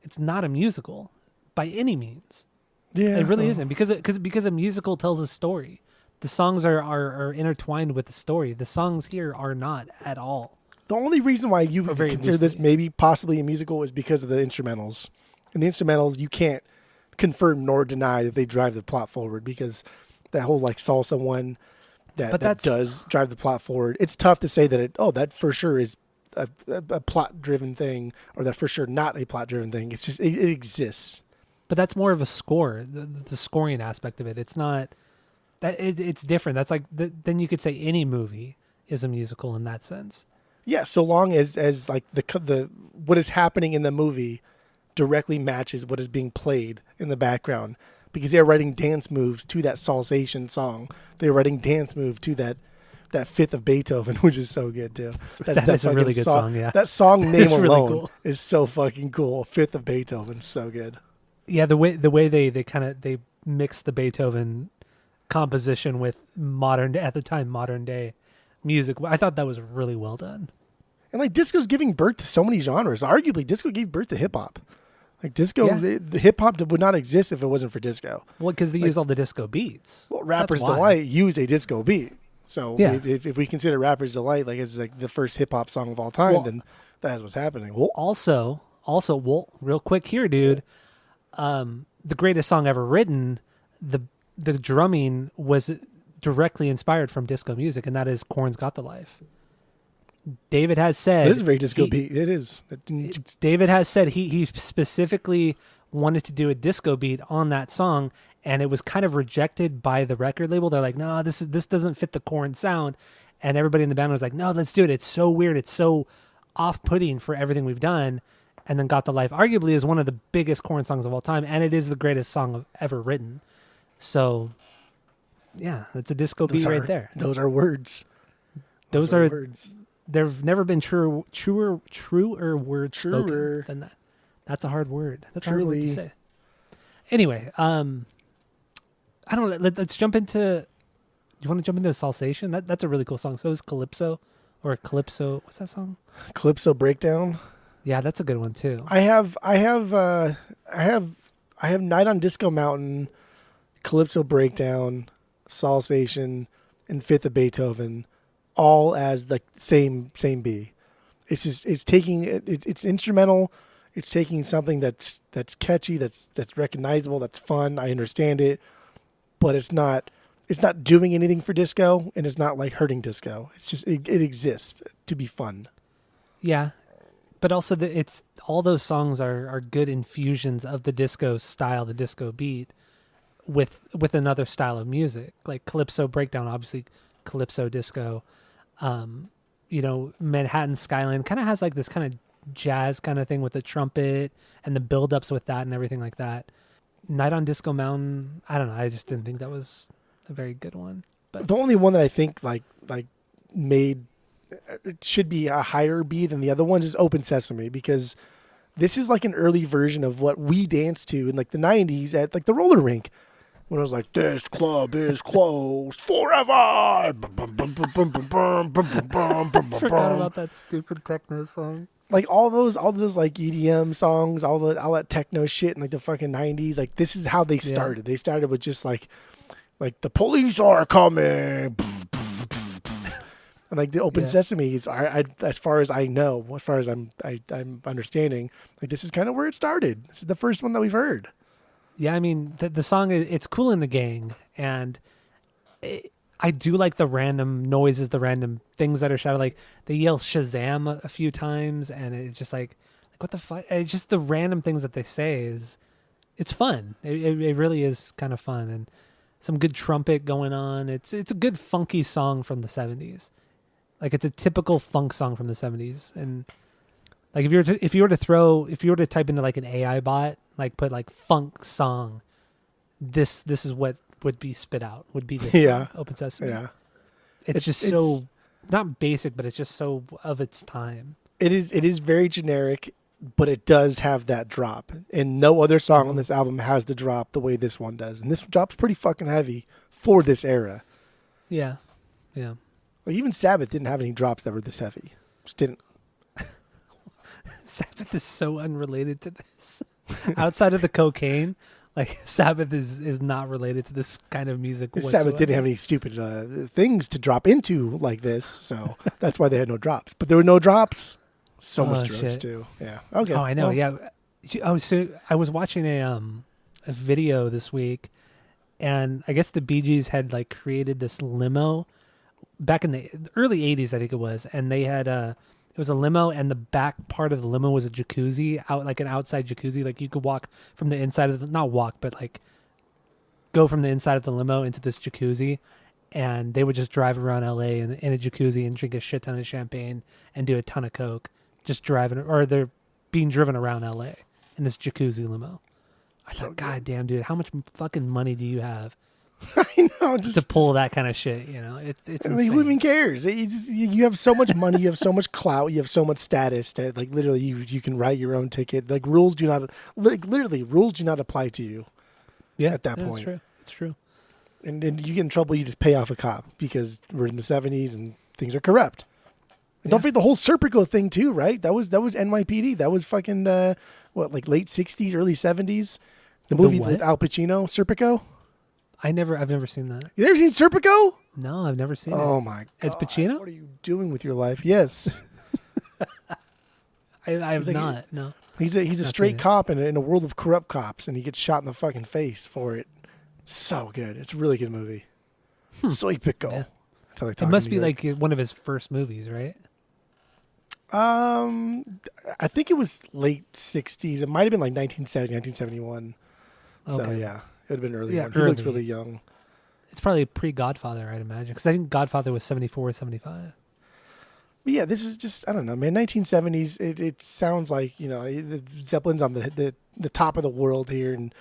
Speaker 2: It's not a musical by any means. Yeah, it really isn't because a musical tells a story. The songs are intertwined with the story. The songs here are not at all.
Speaker 1: The only reason why you would consider this maybe possibly a musical is because of the instrumentals. And the instrumentals, you can't confirm nor deny that they drive the plot forward, because that whole like salsa one that does drive the plot forward. It's tough to say that that for sure is a plot-driven thing, or that for sure not a plot-driven thing. It's just it exists.
Speaker 2: But that's more of a score, the scoring aspect of it. It's not that it's different. That's like then you could say any movie is a musical in that sense.
Speaker 1: Yeah, so long as like the what is happening in the movie directly matches what is being played in the background, because they're writing dance moves to that Salsation song. They're writing dance move to that Fifth of Beethoven, which is so good too.
Speaker 2: That is a really good song. Yeah,
Speaker 1: that song name alone
Speaker 2: really cool.
Speaker 1: is so fucking cool. Fifth of Beethoven, so good.
Speaker 2: Yeah, the way they mix the Beethoven composition with modern day music. I thought that was really well done.
Speaker 1: And like disco's giving birth to so many genres. Arguably, disco gave birth to hip hop. Like disco, the hip hop would not exist if it wasn't for disco.
Speaker 2: Well, because they use all the disco beats.
Speaker 1: Well, Rapper's Delight used a disco beat. So if we consider Rapper's Delight like as like the first hip hop song of all time, then that's what's happening. Well,
Speaker 2: also, real quick here, dude. The greatest song ever written. The drumming was directly inspired from disco music, and that is Korn's "Got the Life." David has said
Speaker 1: it is a very disco beat. It is.
Speaker 2: David has said he specifically wanted to do a disco beat on that song, and it was kind of rejected by the record label. They're like, "No, this doesn't fit the Korn sound," and everybody in the band was like, "No, let's do it. It's so weird. It's so off-putting for everything we've done." And then "Got the Life" arguably is one of the biggest Korn songs of all time, and it is the greatest song ever written. So, yeah, that's a disco beat right there.
Speaker 1: Those are words.
Speaker 2: Those are words. There've never been truer words spoken
Speaker 1: Truer.
Speaker 2: than that. That's a hard word. That's a hard word to
Speaker 1: Truly.
Speaker 2: say. Anyway, I don't know. Let's jump into. You want to jump into Salsation? That's a really cool song. So is Calypso, or Calypso. What's that song?
Speaker 1: Calypso Breakdown.
Speaker 2: Yeah, that's a good one too.
Speaker 1: I have Night on Disco Mountain, Calypso Breakdown, Salsation, and Fifth of Beethoven, all as the same B. It's taking it's instrumental. It's taking something that's catchy, that's recognizable, that's fun. I understand it, but it's not doing anything for disco, and it's not like hurting disco. It's just it exists to be fun.
Speaker 2: Yeah, but also it's all those songs are good infusions of the disco style, the disco beat, with another style of music, like Calypso Breakdown, obviously Calypso disco. Manhattan Skyline kind of has like this kind of jazz kind of thing with the trumpet and the build-ups with that and everything like that. Night on Disco Mountain, I don't know. I just didn't think that was a very good one. But
Speaker 1: The only one that I think like made it should be a higher B than the other ones is Open Sesame, because this is like an early version of what we danced to in like the 90s at like the roller rink, when it was like, this club is closed forever.
Speaker 2: forgot about that stupid techno song.
Speaker 1: Like all those like EDM songs, all that techno shit in like the fucking 90s. Like this is how they started. They started with just like the police are coming. And like the Open Sesame is, as far as I know, as far as I'm understanding, like this is kind of where it started. This is the first one that we've heard.
Speaker 2: Yeah, I mean the song it's Cool in the Gang, and I do like the random noises, the random things that are shouted. Like they yell Shazam a few times, and it's just like what the fuck? It's just the random things that they say it's fun. It really is kind of fun, and some good trumpet going on. It's a good funky song from the 70s. Like it's a typical funk song from the 70s, and like if you were to type into like an AI bot, like put like funk song, this is what would be spit out, would be this song, Open Sesame.
Speaker 1: Yeah.
Speaker 2: It's just so not basic, but it's just so of its time.
Speaker 1: It is very generic, but it does have that drop. And no other song on this album has the drop the way this one does. And this drop's pretty fucking heavy for this era.
Speaker 2: Yeah. Yeah.
Speaker 1: Like even Sabbath didn't have any drops that were this heavy. Just didn't.
Speaker 2: Sabbath is so unrelated to this. Outside of the cocaine, like Sabbath is not related to this kind of music whatsoever.
Speaker 1: Sabbath didn't have any stupid things to drop into like this, so that's why they had no drops. But there were no drops. So much drugs too. Yeah. Okay.
Speaker 2: Oh, I know. Well, yeah. Oh, so I was watching a video this week, and I guess the Bee Gees had like created this limo back in the early 80s, I think it was, and they had it was a limo, and the back part of the limo was a jacuzzi, like an outside jacuzzi. Like you could walk from the inside of not walk, but like go from the inside of the limo into this jacuzzi, and they would just drive around LA in a jacuzzi and drink a shit ton of champagne and do a ton of coke, just driving, or they're being driven around LA in this jacuzzi limo. I thought, God damn, dude, how much fucking money do you have?
Speaker 1: I know, just
Speaker 2: to pull that kind of shit, you know, it's insane.
Speaker 1: Who even cares? You have so much money, you have so much clout, you have so much status that like literally you can write your own ticket. Like rules do not apply to you.
Speaker 2: Yeah,
Speaker 1: at that point,
Speaker 2: that's true. It's true.
Speaker 1: And you get in trouble, you just pay off a cop because we're in the 70s and things are corrupt. And don't forget the whole Serpico thing too, right? That was NYPD. That was fucking like late 60s, early 70s. The movie with Al Pacino, Serpico.
Speaker 2: I've never seen that.
Speaker 1: You never seen Serpico?
Speaker 2: No, I've never seen it.
Speaker 1: Oh my God.
Speaker 2: It's Pacino?
Speaker 1: What are you doing with your life? Yes.
Speaker 2: I have not. No.
Speaker 1: He's a straight cop in a world of corrupt cops, and he gets shot in the fucking face for it. So good. It's a really good movie. Serpico.
Speaker 2: Yeah.
Speaker 1: That's how they talk.
Speaker 2: It must be like one of his first movies, right?
Speaker 1: I think it was late 60s. It might have been like 1970, 1971. Okay. So yeah. It would have been early. Yeah, he looks really young.
Speaker 2: It's probably pre-Godfather, I'd imagine, because I think Godfather was 74 or 75.
Speaker 1: But yeah, this is just, I don't know, man, 1970s, it sounds like, you know, the Zeppelin's on the top of the world here, and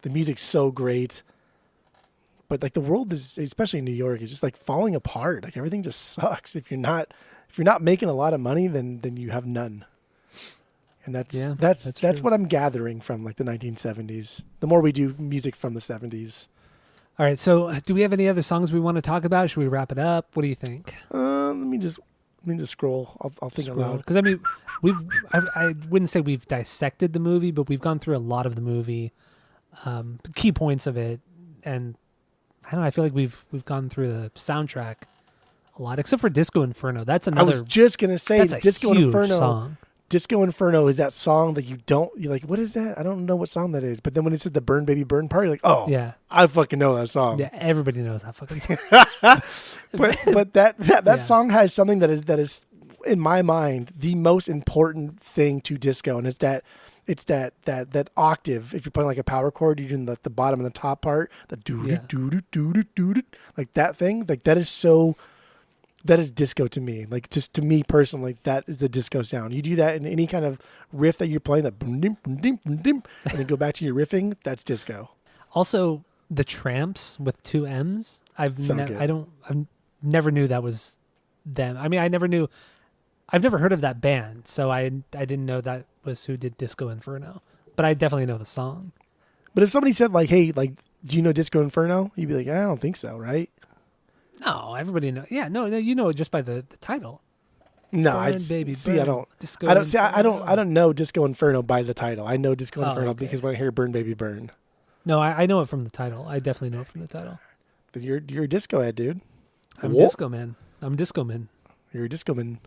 Speaker 1: the music's so great. But like the world is, especially in New York, is just like falling apart. Like everything just sucks if you're not If you're not making a lot of money, then you have none. And that's
Speaker 2: true.
Speaker 1: what I'm gathering from like the 1970s. The more we do music from the 70s.
Speaker 2: All right. So, do we have any other songs we want to talk about? Should we wrap it up? What do you think?
Speaker 1: Let me just scroll. I'll think aloud.
Speaker 2: Because I mean, I wouldn't say we've dissected the movie, but we've gone through a lot of the movie, key points of it, and I don't know. I feel like we've gone through the soundtrack a lot, except for Disco Inferno. That's another.
Speaker 1: I was just gonna say
Speaker 2: that's a
Speaker 1: Disco
Speaker 2: huge
Speaker 1: Inferno.
Speaker 2: Song.
Speaker 1: Disco Inferno is that song that you're like, what is that? I don't know what song that is. But then when it's at the Burn Baby Burn part, you're like, oh,
Speaker 2: yeah,
Speaker 1: I fucking know that song.
Speaker 2: Yeah, everybody knows that fucking song.
Speaker 1: but that song has something that is in my mind the most important thing to disco, and it's that octave. If you're playing like a power chord, you're doing the bottom and the top part, the doo doo doo doo doo doo, like that thing, like that is so. That is disco to me. Like, just to me personally, that is the disco sound. You do that in any kind of riff that you're playing, that boom, dim, boom, dim, boom, dim, and then go back to your riffing. That's disco.
Speaker 2: Also, the Tramps with 2 M's. I've never knew that was them. I mean, I've never heard of that band, so I didn't know that was who did Disco Inferno. But I definitely know the song.
Speaker 1: But if somebody said like, "Hey, like, do you know Disco Inferno?" You'd be like, "I don't think so, right?"
Speaker 2: No, everybody knows. Yeah, no, you know it just by the title.
Speaker 1: No,
Speaker 2: I don't. Disco
Speaker 1: I don't know Disco Inferno by the title. I know Disco Inferno because when I hear Burn Baby Burn.
Speaker 2: No, I know it from the title. I definitely know it from the title.
Speaker 1: You're a disco head, dude.
Speaker 2: I'm Disco Man.
Speaker 1: You're a disco man.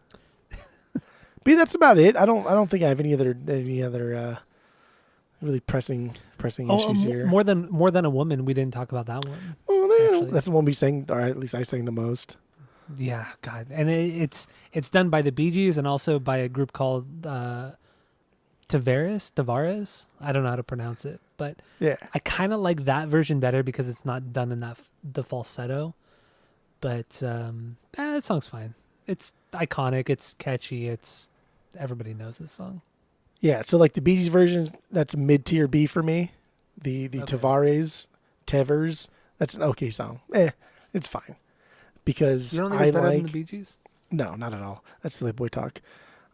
Speaker 1: But that's about it. I don't think I have any other really pressing issues here.
Speaker 2: More than a woman. We didn't talk about that one.
Speaker 1: Well, that's the one we sang, or at least I sang the most.
Speaker 2: Yeah, God, and it's done by the Bee Gees and also by a group called Tavares. I don't know how to pronounce it, but
Speaker 1: yeah,
Speaker 2: I kind of like that version better because it's not done in the falsetto. But that song's fine. It's iconic. It's catchy. Everybody knows this song.
Speaker 1: Yeah, so like the Bee Gees version, that's mid-tier B for me. The Tavares, that's an okay song. It's fine. Because
Speaker 2: you don't think it's better than the Bee Gees?
Speaker 1: No, not at all. That's silly boy talk.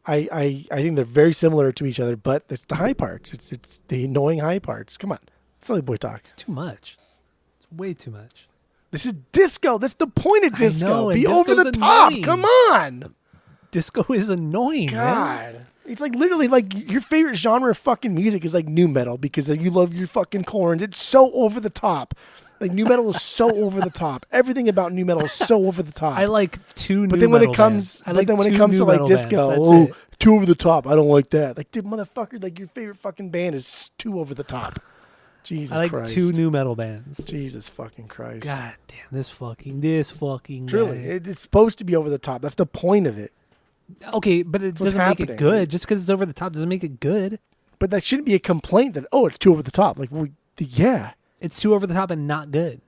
Speaker 1: I think they're very similar to each other, but it's the high parts. It's the annoying high parts. Come on. Silly boy talk.
Speaker 2: It's too much. It's way too much.
Speaker 1: This is disco. That's the point of disco.
Speaker 2: Know,
Speaker 1: Be over the top.
Speaker 2: Annoying.
Speaker 1: Come on.
Speaker 2: Disco is annoying,
Speaker 1: God.
Speaker 2: man.
Speaker 1: It's like literally like your favorite genre of fucking music is like nu metal because you love your fucking corns. It's so over the top. Like nu metal is so over the top. Everything about nu metal is so over the top.
Speaker 2: I like two
Speaker 1: but
Speaker 2: nu
Speaker 1: then when
Speaker 2: metal
Speaker 1: it comes,
Speaker 2: bands.
Speaker 1: when it comes to like disco, too over the top. I don't like that. Like, dude, motherfucker, like your favorite fucking band is too over the top. Jesus Christ.
Speaker 2: I like two nu metal bands.
Speaker 1: Jesus fucking Christ.
Speaker 2: God damn, this fucking
Speaker 1: Truly,
Speaker 2: guy.
Speaker 1: it's supposed to be over the top. That's the point of it.
Speaker 2: Okay, but it doesn't make it good. Just because it's over the top doesn't make it good.
Speaker 1: But that shouldn't be a complaint that, it's too over the top. Like, yeah.
Speaker 2: It's too over the top and not good.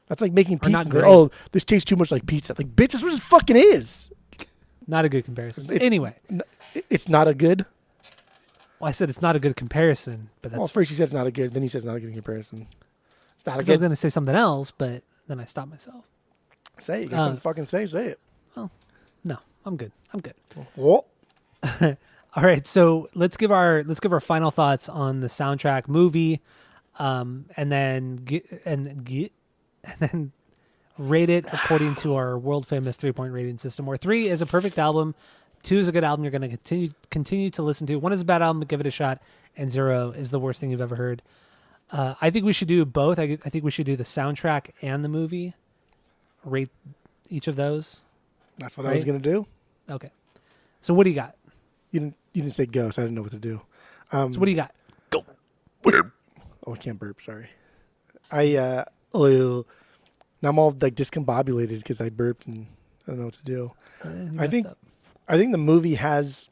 Speaker 1: That's like making pizza. This tastes too much like pizza. Like, bitch, that's what it fucking is.
Speaker 2: Not a good comparison. Anyway.
Speaker 1: It's not a good?
Speaker 2: Well, I said it's not a good comparison. But that's
Speaker 1: first he said it's not a good, then he says not a good comparison. It's not a good.
Speaker 2: I was going to say something else, but then I stopped myself.
Speaker 1: Say it. You got something to fucking say it.
Speaker 2: Well, no. I'm good.
Speaker 1: What?
Speaker 2: All right, so let's give our final thoughts on the soundtrack movie, and then rate it according to our world famous 3-point rating system, where 3 is a perfect album, 2 is a good album you're going to continue to listen to, 1 is a bad album, give it a shot, and 0 is the worst thing you've ever heard. I think we should do both. I think we should do the soundtrack and the movie. Rate each of those.
Speaker 1: That's what I was going to do.
Speaker 2: Okay. So what do you got?
Speaker 1: You didn't say go, so I didn't know what to do.
Speaker 2: So what do you got? Go.
Speaker 1: Oh, I can't burp. Sorry. Now I'm all like discombobulated because I burped and I don't know what to do. I think the movie has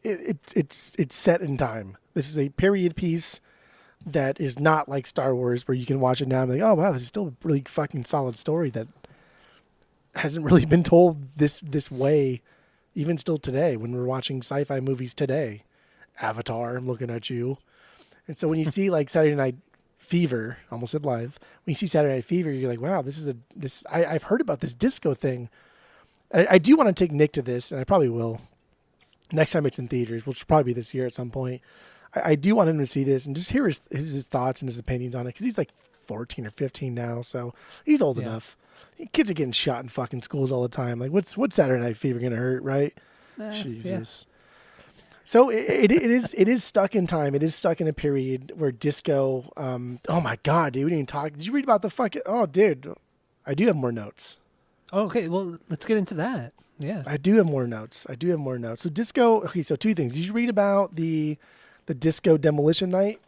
Speaker 1: it's set in time. This is a period piece that is not like Star Wars, where you can watch it now and be like, oh wow, this is still a really fucking solid story that hasn't really been told this way, even still today when we're watching sci-fi movies today. Avatar, I'm looking at you. And so when you see like Saturday Night Fever, almost said live, when you see Saturday Night Fever, you're like, wow, I've heard about this disco thing. I do want to take Nick to this, and I probably will next time it's in theaters, which will probably be this year at some point. I do want him to see this and just hear his thoughts and his opinions on it, because he's like 14 or 15 now, so he's old enough. Kids are getting shot in fucking schools all the time. Like, what's Saturday Night Fever gonna hurt, right? Jesus. Yeah. So it is stuck in time. It is stuck in a period where disco. Oh my god, dude, we didn't even talk. Did you read about the fucking? Oh, dude, I do have more notes.
Speaker 2: Oh, okay, well, let's get into that. Yeah,
Speaker 1: I do have more notes. So disco. Okay, so two things. Did you read about the disco demolition night?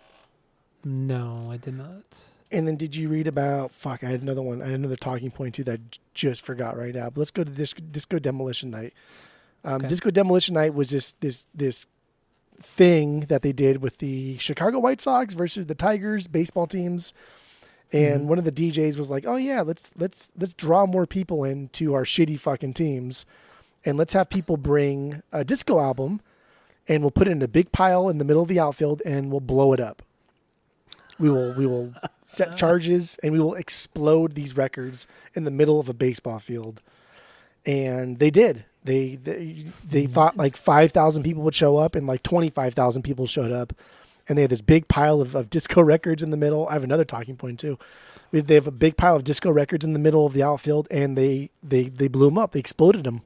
Speaker 2: No, I did not.
Speaker 1: And then did you read about, I had another one. I had another talking point too that I just forgot right now. But let's go to disco demolition night. Okay. Disco demolition night was just this thing that they did with the Chicago White Sox versus the Tigers baseball teams. And one of the DJs was like, "Oh yeah, let's draw more people into our shitty fucking teams, and let's have people bring a disco album, and we'll put it in a big pile in the middle of the outfield, and we'll blow it up. We will set charges, and we will explode these records in the middle of a baseball field." And they did. They thought like 5,000 people would show up, and like 25,000 people showed up. And they had this big pile of disco records in the middle. I have another talking point too. They have a big pile of disco records in the middle of the outfield, and they blew them up. They exploded them.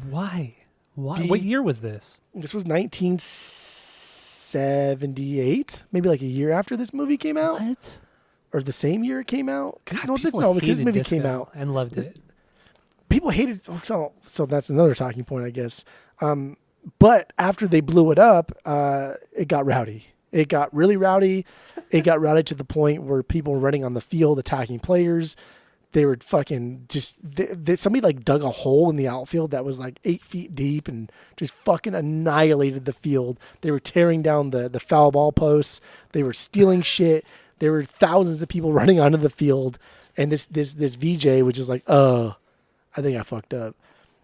Speaker 2: Why? What year was this?
Speaker 1: This was 1978, maybe like a year after this movie came out.
Speaker 2: What?
Speaker 1: Or the same year it came out?
Speaker 2: Because
Speaker 1: this movie came out
Speaker 2: and loved it.
Speaker 1: People hated. So that's another talking point, I guess. But after they blew it up, it got rowdy. It got really rowdy. It got rowdy to the point where people were running on the field attacking players. They were fucking just... somebody like dug a hole in the outfield that was like 8 feet deep and just fucking annihilated the field. They were tearing down the foul ball posts. They were stealing shit. There were thousands of people running onto the field. And this VJ was just like, I think I fucked up.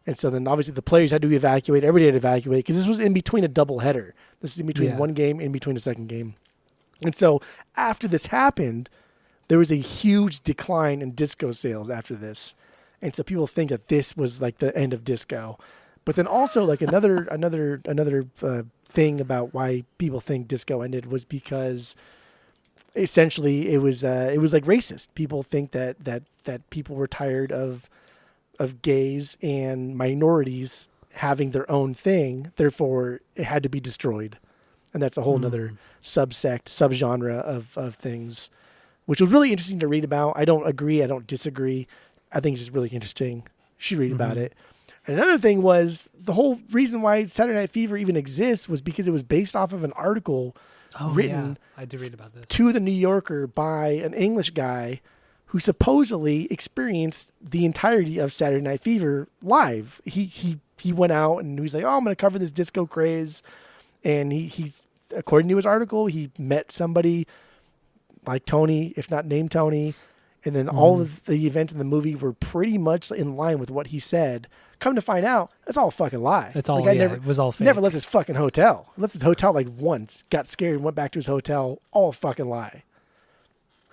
Speaker 1: And so then obviously the players had to evacuate. Everybody had to evacuate because this was in between a doubleheader. This is in between one game, in between a second game. And so after this happened, there was a huge decline in disco sales after this. And so people think that this was like the end of disco. But then also like another thing about why people think disco ended was because essentially it was like racist. People think that people were tired of gays and minorities having their own thing, therefore it had to be destroyed. And that's a whole nother subgenre of things, which was really interesting to read about. I don't agree. I don't disagree. I think it's just really interesting. You should read about it. And another thing was the whole reason why Saturday Night Fever even exists was because it was based off of an article written
Speaker 2: I did read about this.
Speaker 1: to the New Yorker by an English guy who supposedly experienced the entirety of Saturday Night Fever live. He went out and he was like, "Oh, I'm going to cover this disco craze." And he, according to his article, he met somebody like Tony, if not named Tony. And then all of the events in the movie were pretty much in line with what he said. Come to find out, that's all a fucking lie.
Speaker 2: It's all, it was all fake.
Speaker 1: Never left his fucking hotel. Left his hotel like once, got scared and went back to his hotel. All a fucking lie.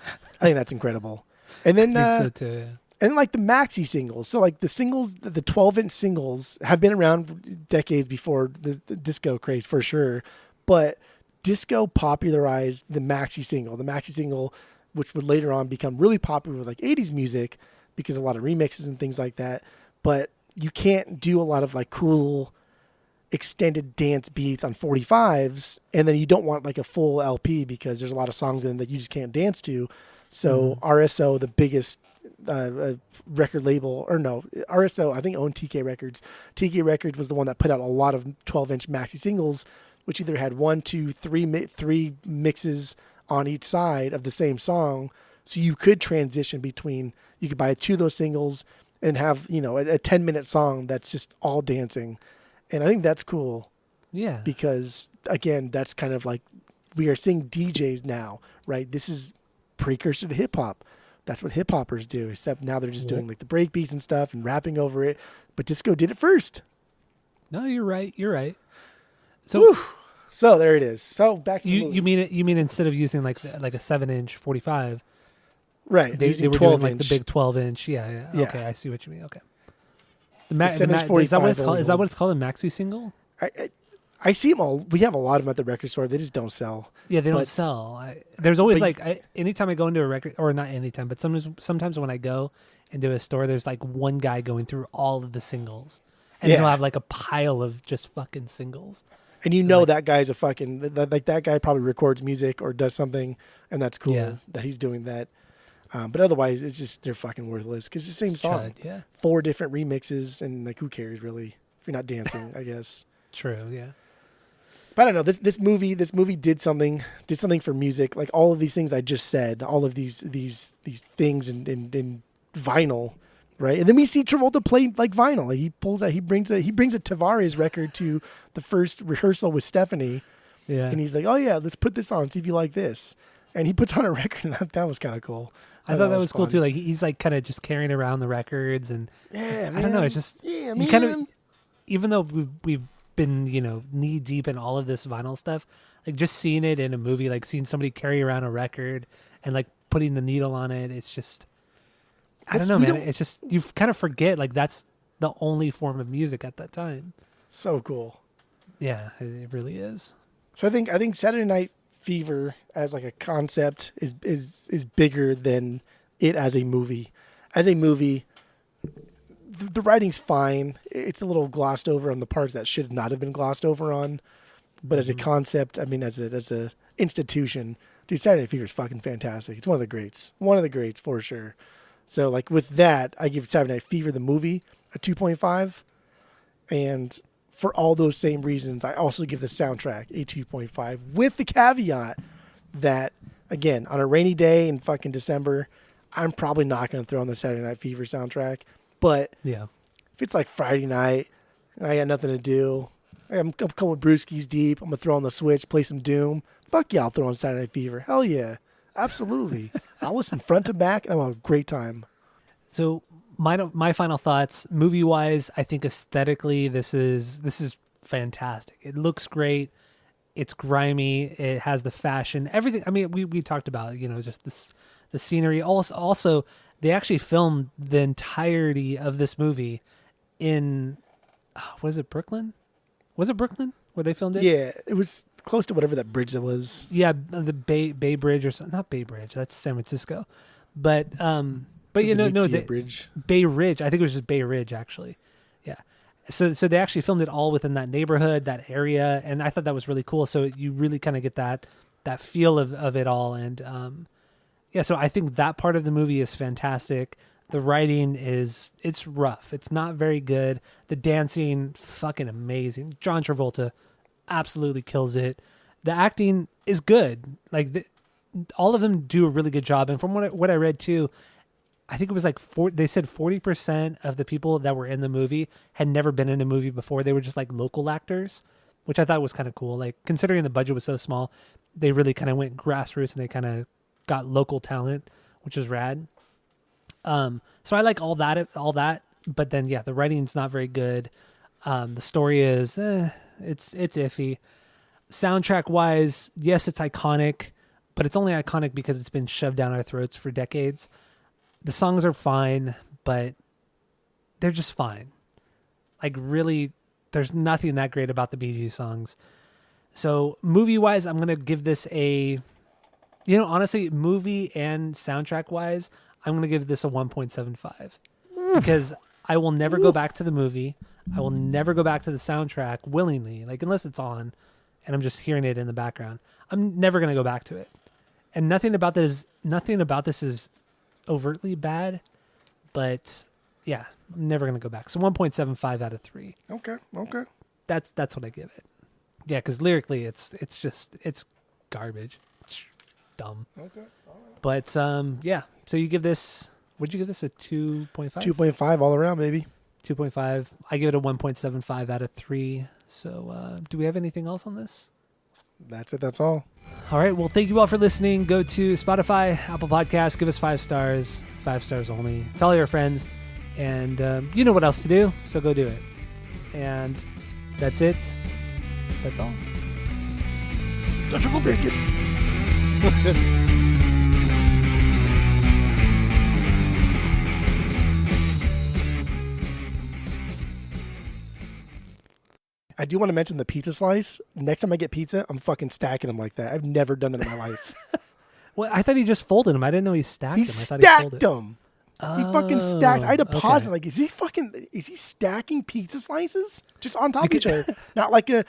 Speaker 1: I think that's incredible. And then,
Speaker 2: I think so too, yeah.
Speaker 1: And like the maxi singles. So like the singles, the 12-inch singles have been around decades before the disco craze for sure. But disco popularized the maxi single. The maxi single, which would later on become really popular with like 80s music because of a lot of remixes and things like that. But you can't do a lot of like cool extended dance beats on 45s. And then you don't want like a full LP because there's a lot of songs in that you just can't dance to. So RSO, the biggest record label, or no, RSO, I think owned TK Records. TK Records was the one that put out a lot of 12-inch maxi singles, which either had 1, 2, 3 mixes on each side of the same song. So you could transition between, you could buy 2 of those singles and have, you know, a 10-minute song that's just all dancing. And I think that's cool.
Speaker 2: Yeah.
Speaker 1: Because, again, that's kind of like, we are seeing DJs now, right? This is precursor to hip-hop. That's what hip-hoppers do, except now they're just doing like the break beats and stuff and rapping over it. But disco did it first.
Speaker 2: No, you're right. So,
Speaker 1: whew. So there it is. So back to
Speaker 2: you mean it? You mean instead of using like a 7-inch 45,
Speaker 1: right?
Speaker 2: They were doing like the big 12-inch. Yeah. Okay, I see what you mean. Okay.
Speaker 1: Percentage
Speaker 2: is that what it's
Speaker 1: 45
Speaker 2: called? Is that what it's
Speaker 1: holds.
Speaker 2: called? A maxi single?
Speaker 1: I see them all. We have a lot of them at the record store. They just don't sell.
Speaker 2: Yeah, they don't
Speaker 1: But-
Speaker 2: sell. There's always
Speaker 1: but-
Speaker 2: anytime I go into a record, or not anytime, but sometimes when I go into a store, there's like one guy going through all of the singles, and
Speaker 1: Yeah.
Speaker 2: he'll have like a pile of just fucking singles.
Speaker 1: And that guy's a fucking that guy probably records music or does something, and that's cool
Speaker 2: Yeah.
Speaker 1: that he's doing that. But otherwise, it's just they're fucking worthless because it's the same
Speaker 2: It's
Speaker 1: song,
Speaker 2: chud, yeah,
Speaker 1: 4 different remixes, and like who cares really if you're not dancing, I guess.
Speaker 2: true, yeah.
Speaker 1: But I don't know. This movie did something for music. Like all of these things I just said, all of these things in vinyl, right? And then we see Travolta play like vinyl. Like he brings a Tavares record to the first rehearsal with Stephanie,
Speaker 2: Yeah,
Speaker 1: and he's like, "Oh yeah, let's put this on. See if you like this." And he puts on a record, and that was kind of cool.
Speaker 2: I thought that was cool
Speaker 1: fun.
Speaker 2: too. Like he's like kind of just carrying around the records, and
Speaker 1: Yeah, man.
Speaker 2: I don't know. It's just
Speaker 1: yeah,
Speaker 2: you
Speaker 1: man.
Speaker 2: kind of, even though we've been knee deep in all of this vinyl stuff, like just seeing it in a movie, like seeing somebody carry around a record and like putting the needle on it, it's just I don't know, man. It's just you kind of forget like that's the only form of music at that time.
Speaker 1: So cool.
Speaker 2: Yeah, it really is.
Speaker 1: So I think Saturday Night Fever as like a concept is bigger than it as a movie. As a movie, the writing's fine. It's a little glossed over on the parts that should not have been glossed over on. But as a concept, I mean, as a institution, dude, Saturday Night Fever is fucking fantastic. It's one of the greats. One of the greats for sure. So like with that, I give Saturday Night Fever the movie a 2.5, and for all those same reasons, I also give the soundtrack a 2.5 with the caveat that, again, on a rainy day in fucking December, I'm probably not going to throw on the Saturday Night Fever soundtrack. But
Speaker 2: Yeah,
Speaker 1: if it's like Friday night, and I got nothing to do, I'm a couple of brewskis deep, I'm going to throw on the Switch, play some Doom. Fuck yeah, I'll throw on Saturday Night Fever. Hell yeah. Absolutely. I'll listen front to back, and I'll have a great time.
Speaker 2: So my final thoughts, movie wise, I think aesthetically this is fantastic. It looks great. It's grimy. It has the fashion, everything. I mean, we talked about just the scenery. Also, they actually filmed the entirety of this movie in was it Brooklyn? Was it Brooklyn where they filmed it?
Speaker 1: Yeah, it was close to whatever that bridge that was.
Speaker 2: Yeah, the Bay Bridge or something. Not Bay Bridge. That's San Francisco. But
Speaker 1: Venezia Bridge.
Speaker 2: Bay Ridge. I think it was just Bay Ridge actually. Yeah. So they actually filmed it all within that neighborhood, that area, and I thought that was really cool. So you really kind of get that feel of it all, and so I think that part of the movie is fantastic. The writing it's rough. It's not very good. The dancing, fucking amazing. John Travolta absolutely kills it. The acting is good. Like all of them do a really good job. And from what I read too, I think it was like they said 40% of the people that were in the movie had never been in a movie before. They were just like local actors, which I thought was kind of cool. Like considering the budget was so small, they really kind of went grassroots and they kind of got local talent, which is rad. So I like all that, but then the writing's not very good. The story is, it's iffy. Soundtrack wise, yes, it's iconic, but it's only iconic because it's been shoved down our throats for decades. The songs are fine, but they're just fine. Like really, there's nothing that great about the Bee Gees songs. So movie wise, I'm going to give this honestly, movie and soundtrack wise, I'm going to give this a 1.75 because I will never go back to the movie. I will never go back to the soundtrack willingly, like unless it's on and I'm just hearing it in the background. I'm never going to go back to it. And nothing about this is overtly bad, but yeah, I'm never going to go back. So 1.75 out of 3.
Speaker 1: Okay.
Speaker 2: That's what I give it. Yeah, because lyrically it's garbage. It's dumb.
Speaker 1: Okay.
Speaker 2: But so you give this, would you give this a 2.5?
Speaker 1: 2.5 all around, baby.
Speaker 2: 2.5. I give it a 1.75 out of 3. So do we have anything else on this?
Speaker 1: That's it. That's all.
Speaker 2: All right. Well, thank you all for listening. Go to Spotify, Apple Podcasts. Give us 5 stars. 5 stars only. Tell your friends. And you know what else to do, so go do it. And that's it. That's all.
Speaker 1: Don't you forget it. I do want to mention the pizza slice. Next time I get pizza, I'm fucking stacking them like that. I've never done that in my life.
Speaker 2: Well, I thought he just folded them. I didn't know he stacked
Speaker 1: He
Speaker 2: them. I thought
Speaker 1: stacked
Speaker 2: he folded
Speaker 1: them. He fucking stacked. I had to pause
Speaker 2: okay.
Speaker 1: it. Like, is he stacking pizza slices just on top of each other? Not like a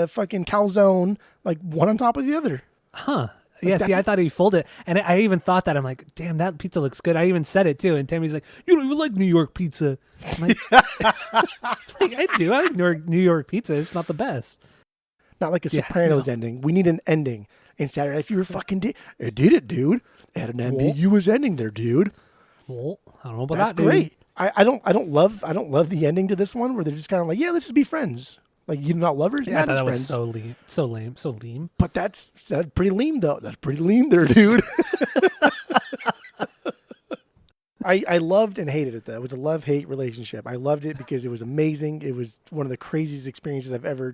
Speaker 1: fucking calzone, like one on top of the other.
Speaker 2: Huh. Yeah, see, I thought he folded it. And I even thought that. I'm like, damn, that pizza looks good. I even said it, too. And Tammy's like, you don't even like New York pizza. I'm like, like, I do. I like New York pizza. It's not the best.
Speaker 1: Not like a Sopranos ending. We need an ending. And Saturday Night Fever fucking did. It did it, dude. It had an ambiguous ending there, dude.
Speaker 2: Well, I don't know about
Speaker 1: That's
Speaker 2: that, dude.
Speaker 1: great. I don't love the ending to this one where they're just kind of like, yeah, let's just be friends. Like, you're not lovers,
Speaker 2: Yeah,
Speaker 1: not as
Speaker 2: that
Speaker 1: friends.
Speaker 2: was so lame, so lame.
Speaker 1: But that's pretty lame, though. That's pretty lame there, dude. I loved and hated it, though. It was a love-hate relationship. I loved it because it was amazing. It was one of the craziest experiences I've ever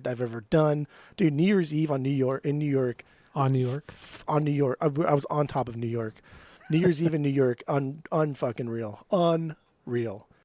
Speaker 1: done. Dude, New Year's Eve in New York.
Speaker 2: On New York.
Speaker 1: On New York. I was on top of New York. New Year's Eve in New York, unfucking real. Unreal.